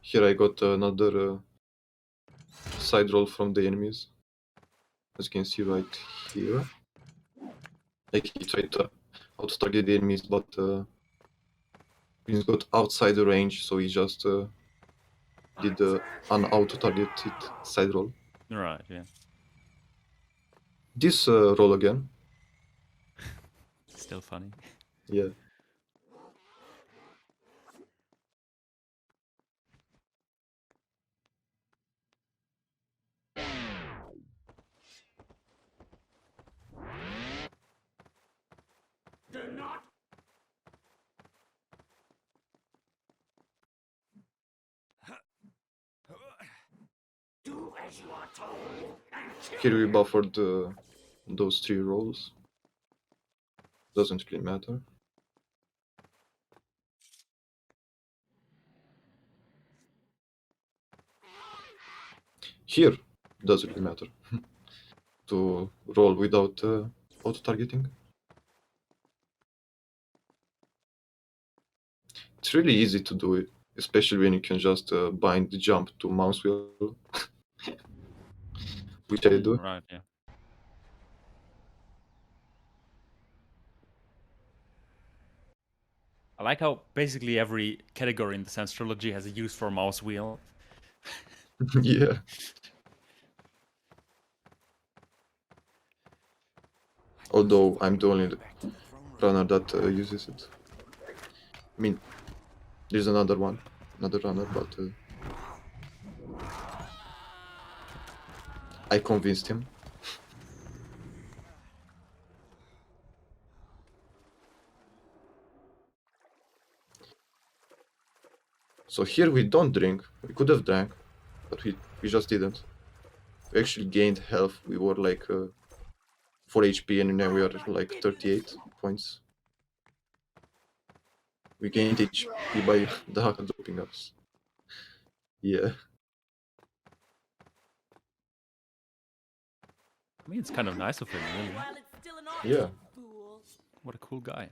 Here I got another side roll from the enemies. As you can see right here. Like he tried to out-target the enemies, but he's got outside the range, so he just did an auto-targeted side roll. Right, yeah. This roll again. Still funny. Yeah. Do not do as you are told and kill Here we him. buffered those 3 rolls. Doesn't really matter. Here doesn't really matter to roll without auto-targeting. It's really easy to do it, especially when you can just bind the jump to mouse wheel, which I do. Right, yeah. I like how basically every category in the Sans trilogy has a use for a mouse wheel. Yeah. Although I'm the only runner that uses it. I mean, there's another runner, but I convinced him. So here we don't drink. We could have drank, but we just didn't. We actually gained health. We were like 4 HP and now we are like 38 points. We gained HP by the Haka dropping us. Yeah. I mean, it's kind of nice of him, really. While it's still an art, Yeah. fool. What a cool guy.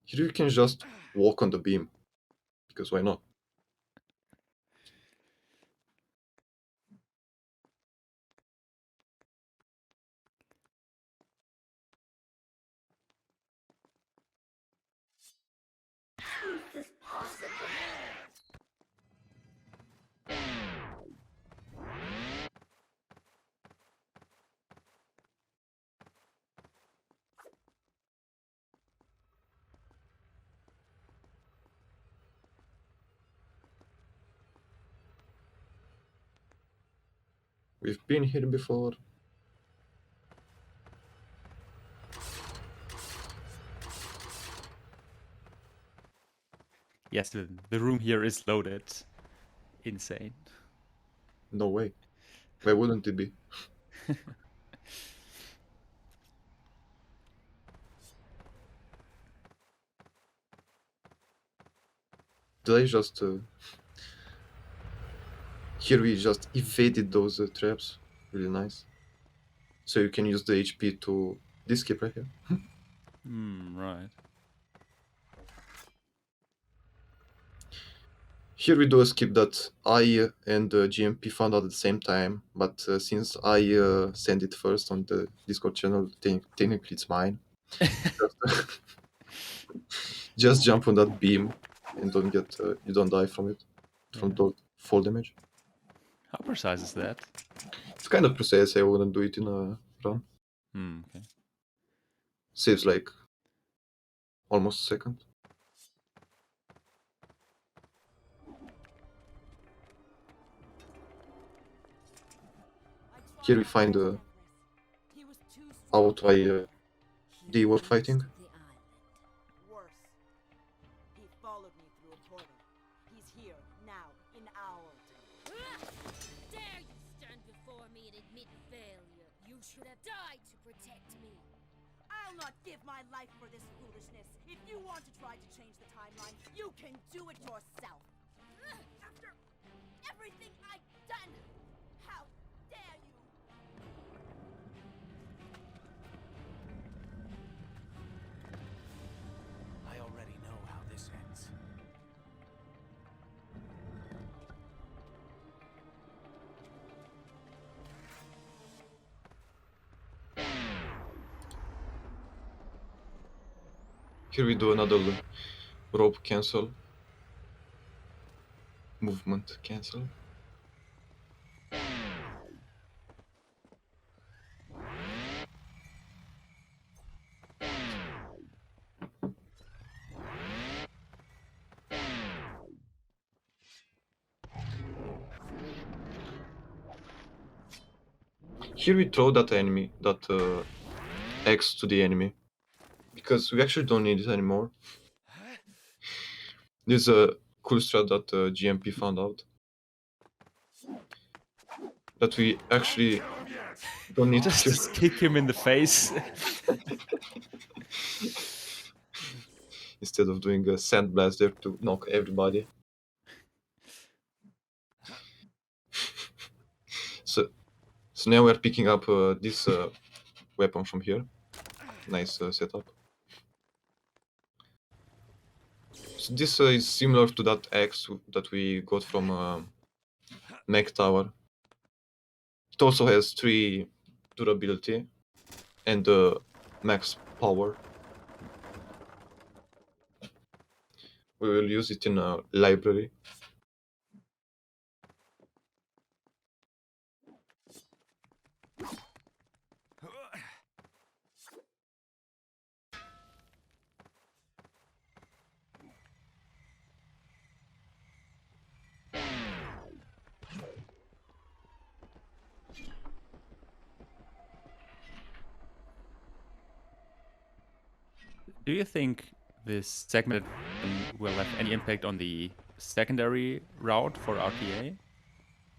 Here you can just walk on the beam. Because why not? We've been here before. yes, the room here is loaded. Insane. No way. Why wouldn't it be? Did I just... Here we just evaded those traps. Really nice. So you can use the HP to... This skip right here. Right. Here we do a skip that I and GMP found out at the same time, but since I sent it first on the Discord channel, technically it's mine. Just jump on that beam and don't get you don't die from it, from Yeah. the fall damage. How precise is that? It's kind of precise. I wouldn't do it in a run. Okay. Saves like almost a second. Here we find out why they were fighting. Worse. He followed me through a portal. He's here, now, in ours. Dare you stand before me and admit failure? You should have died to protect me. I'll not give my life for this foolishness. If you want to try to change the timeline, you can do it yourself. After everything I've done, how dare you? I already know how this ends. Here we do another rope cancel. Movement cancel. Here we throw that enemy, that X to the enemy, because we actually don't need it anymore. This is a cool strat that GMP found out. That we actually don't need Just kick him in the face. instead of doing a sand blast there to knock everybody. So now we're picking up this weapon from here. Nice setup. So this is similar to that axe that we got from Mech Tower. It also has 3 durability and max power. We will use it in a library. Do you think this segment will have any impact on the secondary route for RTA?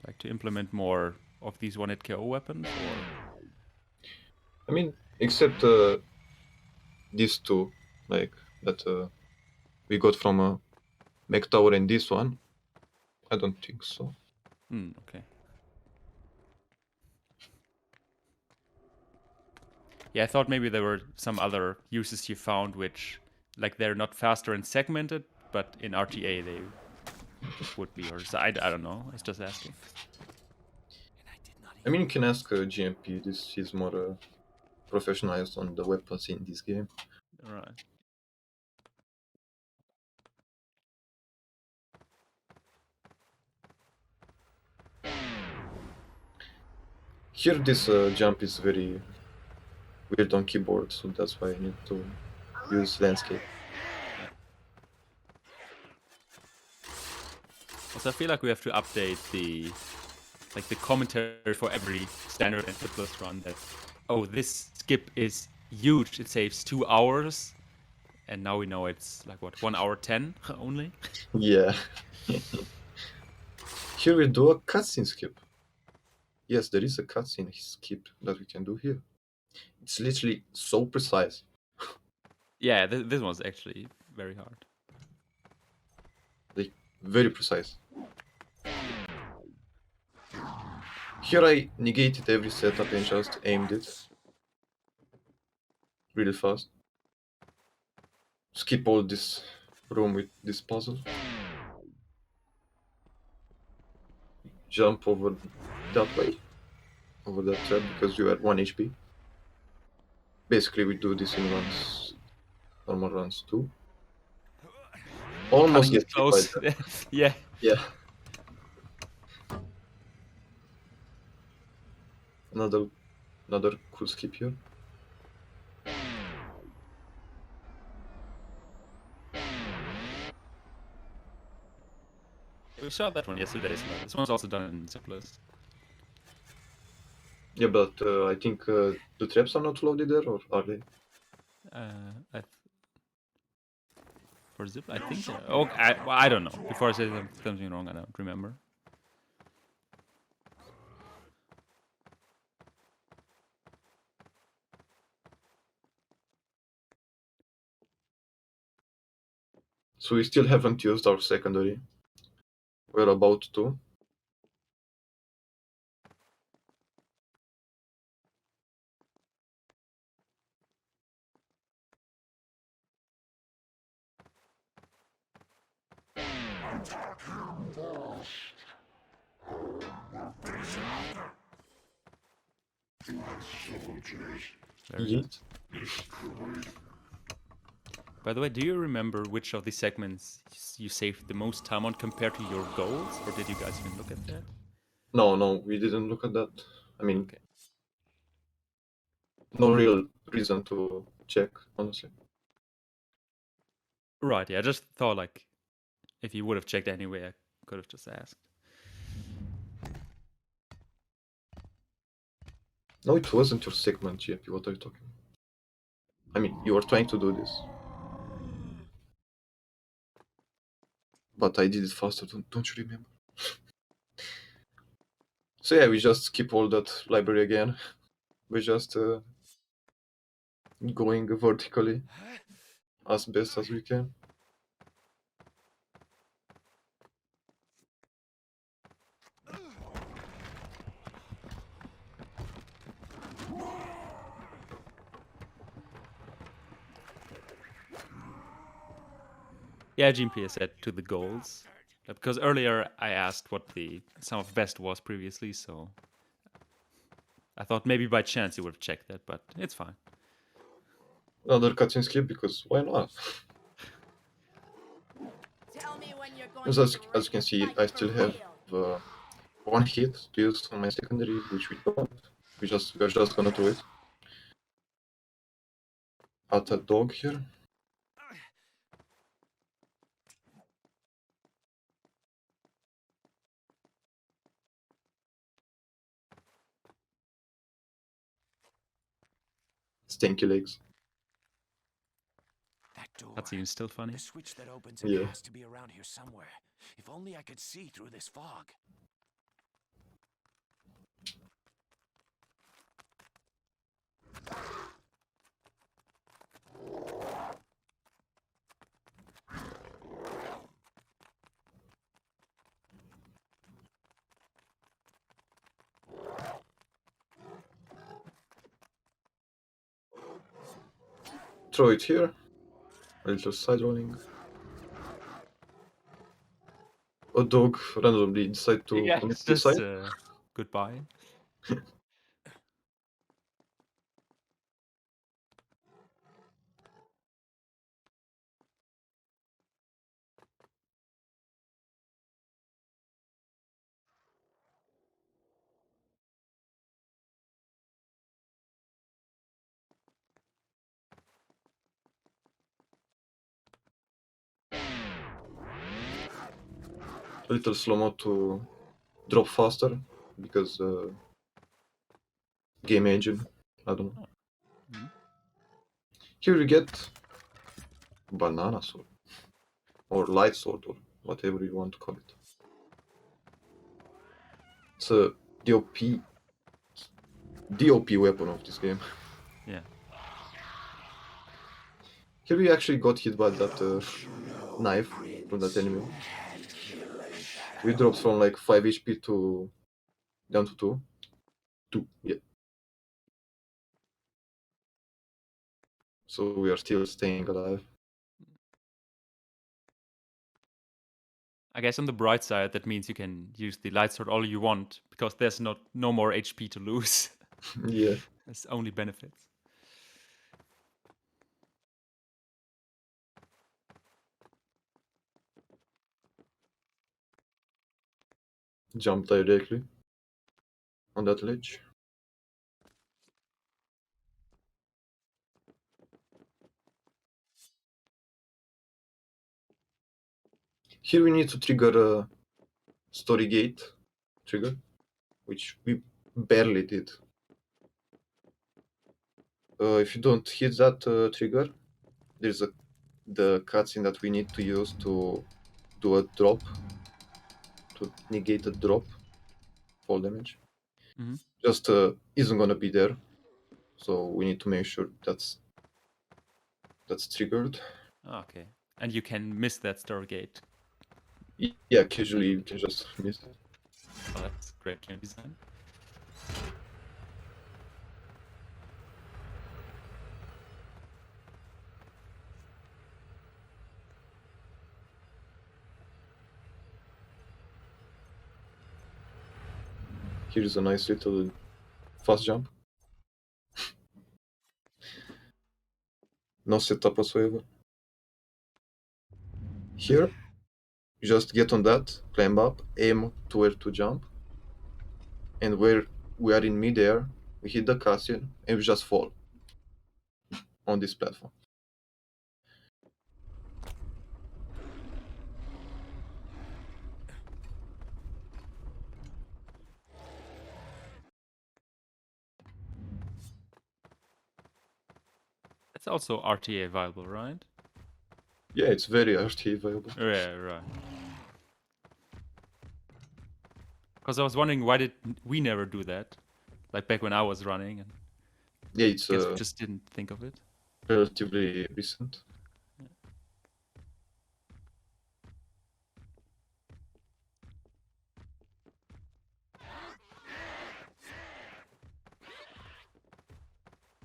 Like to implement more of these one-hit KO weapons? Or... I mean, except these two, like that we got from Mech Tower and this one. I don't think so. Okay. Yeah, I thought maybe there were some other uses you found which, like, they're not faster and segmented, but in RTA they would be. Or I don't know. I was just asking. I mean, you can ask GMP. This is more professionalized on the weapons in this game. All right. Here, this jump is very weird on keyboard, so that's why I need to use landscape. Also, I feel like we have to update the commentary for every standard and plus run. That this skip is huge. It saves 2 hours. And now we know it's like what, 1 hour 10 only? Yeah. Here we do a cutscene skip. Yes, there is a cutscene skip that we can do here. It's literally so precise. Yeah, this one's actually very hard. Like, very precise. Here I negated every setup and just aimed it really fast. Skip all this room with this puzzle. Jump over that way. Over that trap because you are 1 HP. Basically we do this in runs. Normal runs too. Almost Cutting get it hit by close. that. Yeah. Yeah. Another cool skip here. We saw that one yesterday, so this one's also done in simplest. Yeah, but I think the traps are not loaded there, or are they? For zip, I think. Oh, I don't know. Before I say something wrong, I don't remember. So we still haven't used our secondary. We're about to. Very Yeet. By the way, do you remember which of these segments you saved the most time on compared to your goals, or did you guys even look at that? No, we didn't look at that. I mean, Okay. no real reason to check, honestly. Right. Yeah. I just thought like, if you would have checked anyway, I could have just asked. No, it wasn't your segment, GMP. What are you talking about? I mean, you were trying to do this. But I did it faster, don't you remember? So yeah, we just skip all that library again. We're just going vertically as best as we can. Yeah, GMP has said to the goals. Because earlier I asked what the sum of best was previously, so I thought maybe by chance you would have checked that, but it's fine. Another cutscene skip because why not? Tell me when you're going As, to as you break can and see, fight I for still have real. one hit to use on my secondary, which we don't. We're just gonna do it. At a dog here. Stinky legs. That door. That seems still funny. The switch that opens it Yeah. has to be around here somewhere. If only I could see through this fog. Throw it here. A little side rolling. A dog randomly decide to Yeah, connect it's this just side. goodbye. A little slow-mo to drop faster because game engine. I don't know. Mhm. Here we get banana sword. Or light sword, or whatever you want to call it. It's a DOP weapon of this game. Yeah. Here we actually got hit by that knife from that enemy. We dropped from like 5 HP to down to 2. 2, yeah. So we are still staying alive. I guess on the bright side, that means you can use the light sword all you want because there's no more HP to lose. Yeah. There's only benefits. Jump directly on that ledge. Here we need to trigger a story gate trigger, which we barely did. If you don't hit that trigger, there's the cutscene that we need to use to do a drop, to negate a drop, fall damage. Mhm. Just isn't gonna be there, so we need to make sure that's triggered. Okay. And you can miss that Stargate. Yeah, casually you can just miss it. Oh, that's great game design. Here's a nice little fast jump. No setup whatsoever. Here, you just get on that, climb up, aim to where to jump, and where we are in midair, we hit the cutscene and we just fall on this platform. That's also RTA viable, right? Yeah, it's very RTA viable. Yeah, right. Because I was wondering why did we never do that? Like back when I was running, and Yeah, it's guess we just didn't think of it. relatively recent.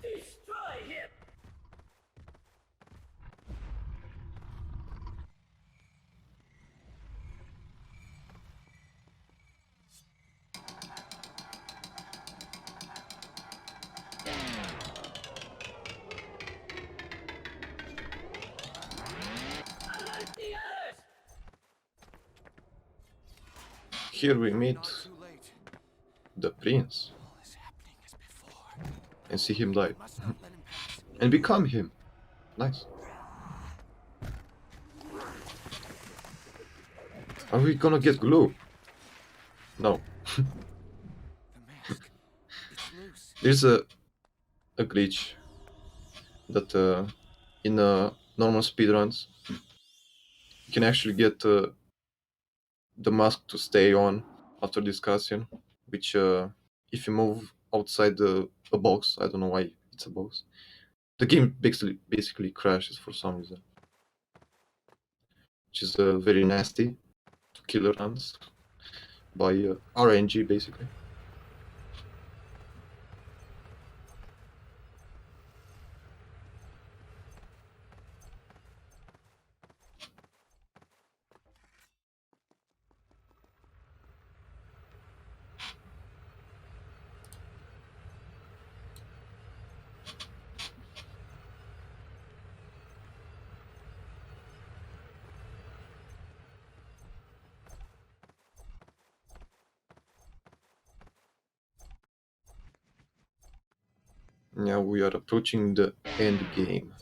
Destroy him! Alert the others! Here we meet Not too late. the prince All is happening as before. and see him die Must not let him pass. and become him. Nice. Are we gonna get glue? No. The mask. It's loose. There's a glitch that in normal speedruns you can actually get the mask to stay on after this cutscene, which if you move outside a box, I don't know why it's a box, the game basically crashes for some reason, which is very nasty to killer runs by RNG basically. Now we are approaching the end game.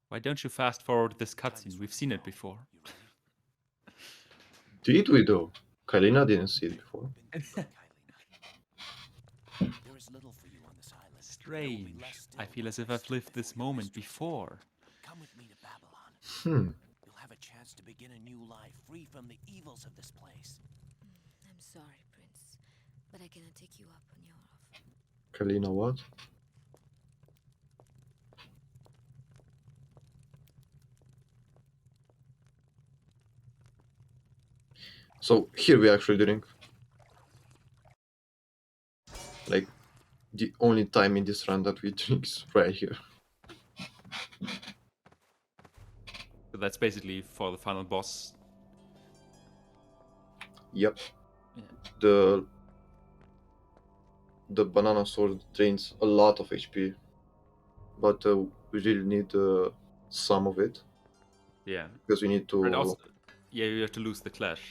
Why don't you fast forward this cutscene? We've seen it before. You ready? Did we though? Kalina didn't see it before. Been through it, Kylina. There is little for you on this island. There will be Strange. less still I feel as when if I I've step lived this before your moment mistress. before. Come with me to Babylon. Hmm. You'll have a chance to begin a new life, free from the evils of this place. I'm sorry, Prince, but I cannot take you up on your offer. Kalina what? So here we actually drink. Like, the only time in this run that we drink is right here. So that's basically for the final boss. Yep. Yeah. The banana sword drains a lot of HP, but we really need some of it Yeah. because we need to. But also, yeah, you have to lose the clash.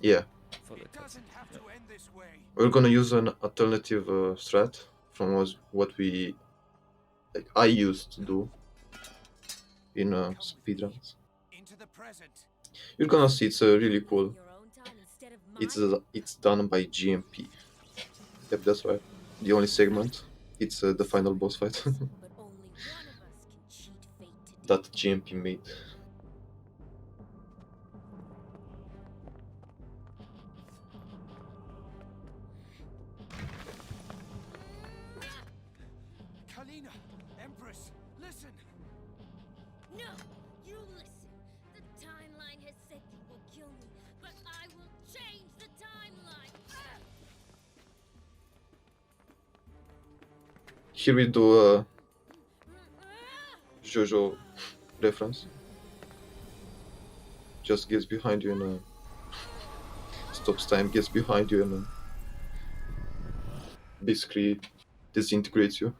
Yeah, For the It doesn't have to end this way. we're gonna use an alternative strat from what we, like, I used to do in speedruns. Into the present. You're gonna see it's really cool. Your own time instead of mine? It's done by GMP. Yep, that's right. The only segment. It's the final boss fight But only one of us can cheat fate today. that GMP made. Kylina, Empress, listen. No, you listen. The timeline has said you will kill me, but I will change the timeline. Here we do a JoJo reference. Just gets behind you and stops time, gets behind you and basically disintegrates you.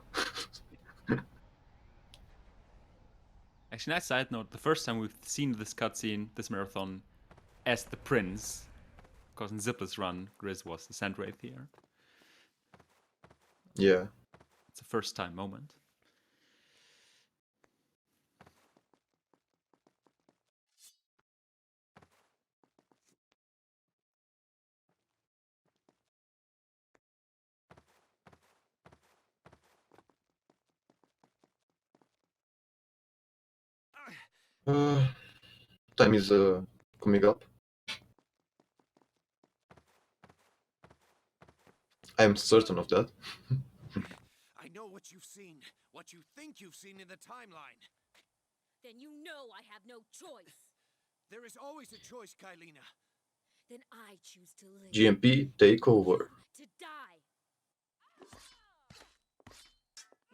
Actually, nice side note, the first time we've seen this cutscene, this marathon, as the prince, because in Zipla's run, Grizz was the Sand Wraith here. Yeah. It's a first time moment. Time is coming up. I am certain of that. I know what you've seen, what you think you've seen in the timeline. Then you know I have no choice. There is always a choice, Kylina. Then I choose to live. GMP, take over. To die.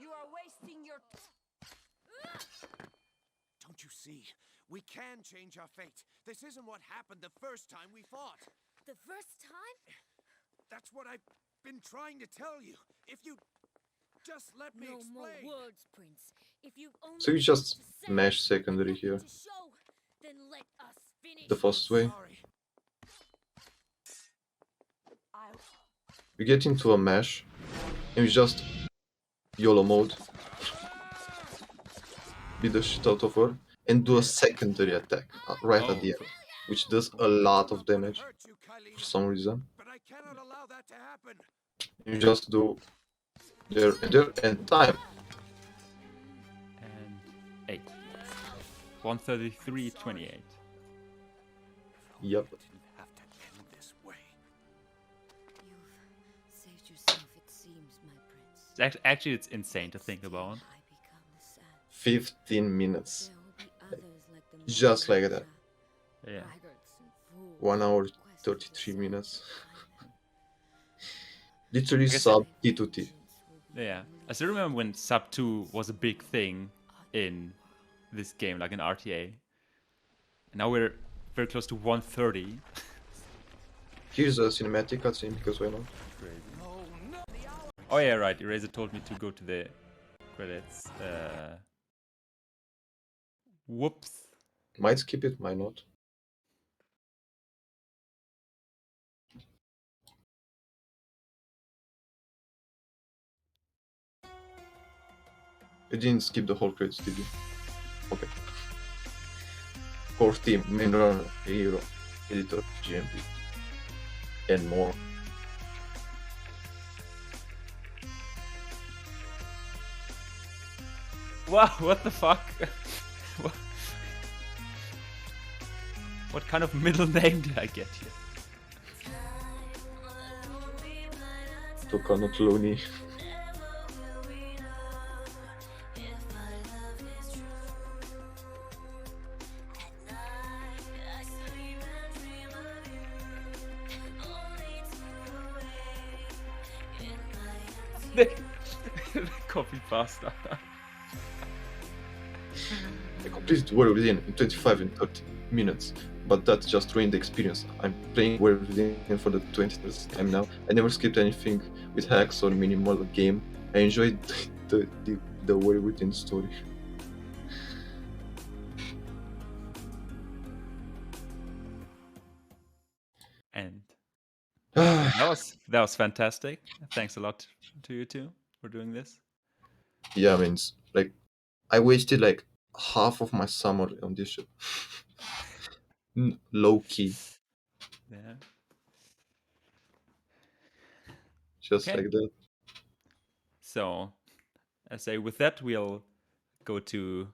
You are wasting your. Don't you see? We can change our fate. This isn't what happened the first time we fought. The first time? That's what I've been trying to tell you. If you just let me No more explain. words, Prince. If you've only So you something just to say mash and secondary nothing here. to show, then let us finish The fastest way. Sorry. We get into a mash and we just YOLO mode, beat the shit out of her, and do a secondary attack right at the end, which does a lot of damage Hurt you, Kylina, for some reason. but I cannot allow that to happen. You just do there, and time. And 8. 133.28. Yep. It didn't have to end this way. You've saved yourself, it seems, my prince. Actually, it's insane to think about. I become the sand. 15 minutes. There will be others like the Just like that. Yeah. braggarts and fools 1 hour, who quest 33 for minutes. silent Literally guess sub T2T. Yeah. I still remember when Sub 2 was a big thing in this game, like in RTA. And now we're very close to 130. Here's a cinematic cutscene because why not? Oh yeah, right. Eraser told me to go to the credits. Whoops. Might skip it, might not. You didn't skip the whole credits, did you? Okay. Core team, main runner, Heyieiro, editor, GMP. and more. Wow, what the fuck? What- What kind of middle name did I get here? Toca, not Looney. They copy pasta. I completed World Within in 25 and 30 minutes, but that just ruined the experience. I'm playing World Within for the 20th time now. I never skipped anything with hacks or minimal game. I enjoyed the World Within story. And that was fantastic. Thanks a lot to you two for doing this. Yeah, I mean, like, I wasted like half of my summer on this shit. Low key, Yeah. just Okay. like that. So, I say with that we'll go to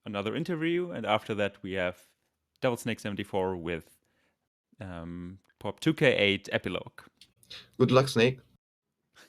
another interview, and after that we have Devil Snake 74 with Pop 2K8 epilogue. Good luck, Snake.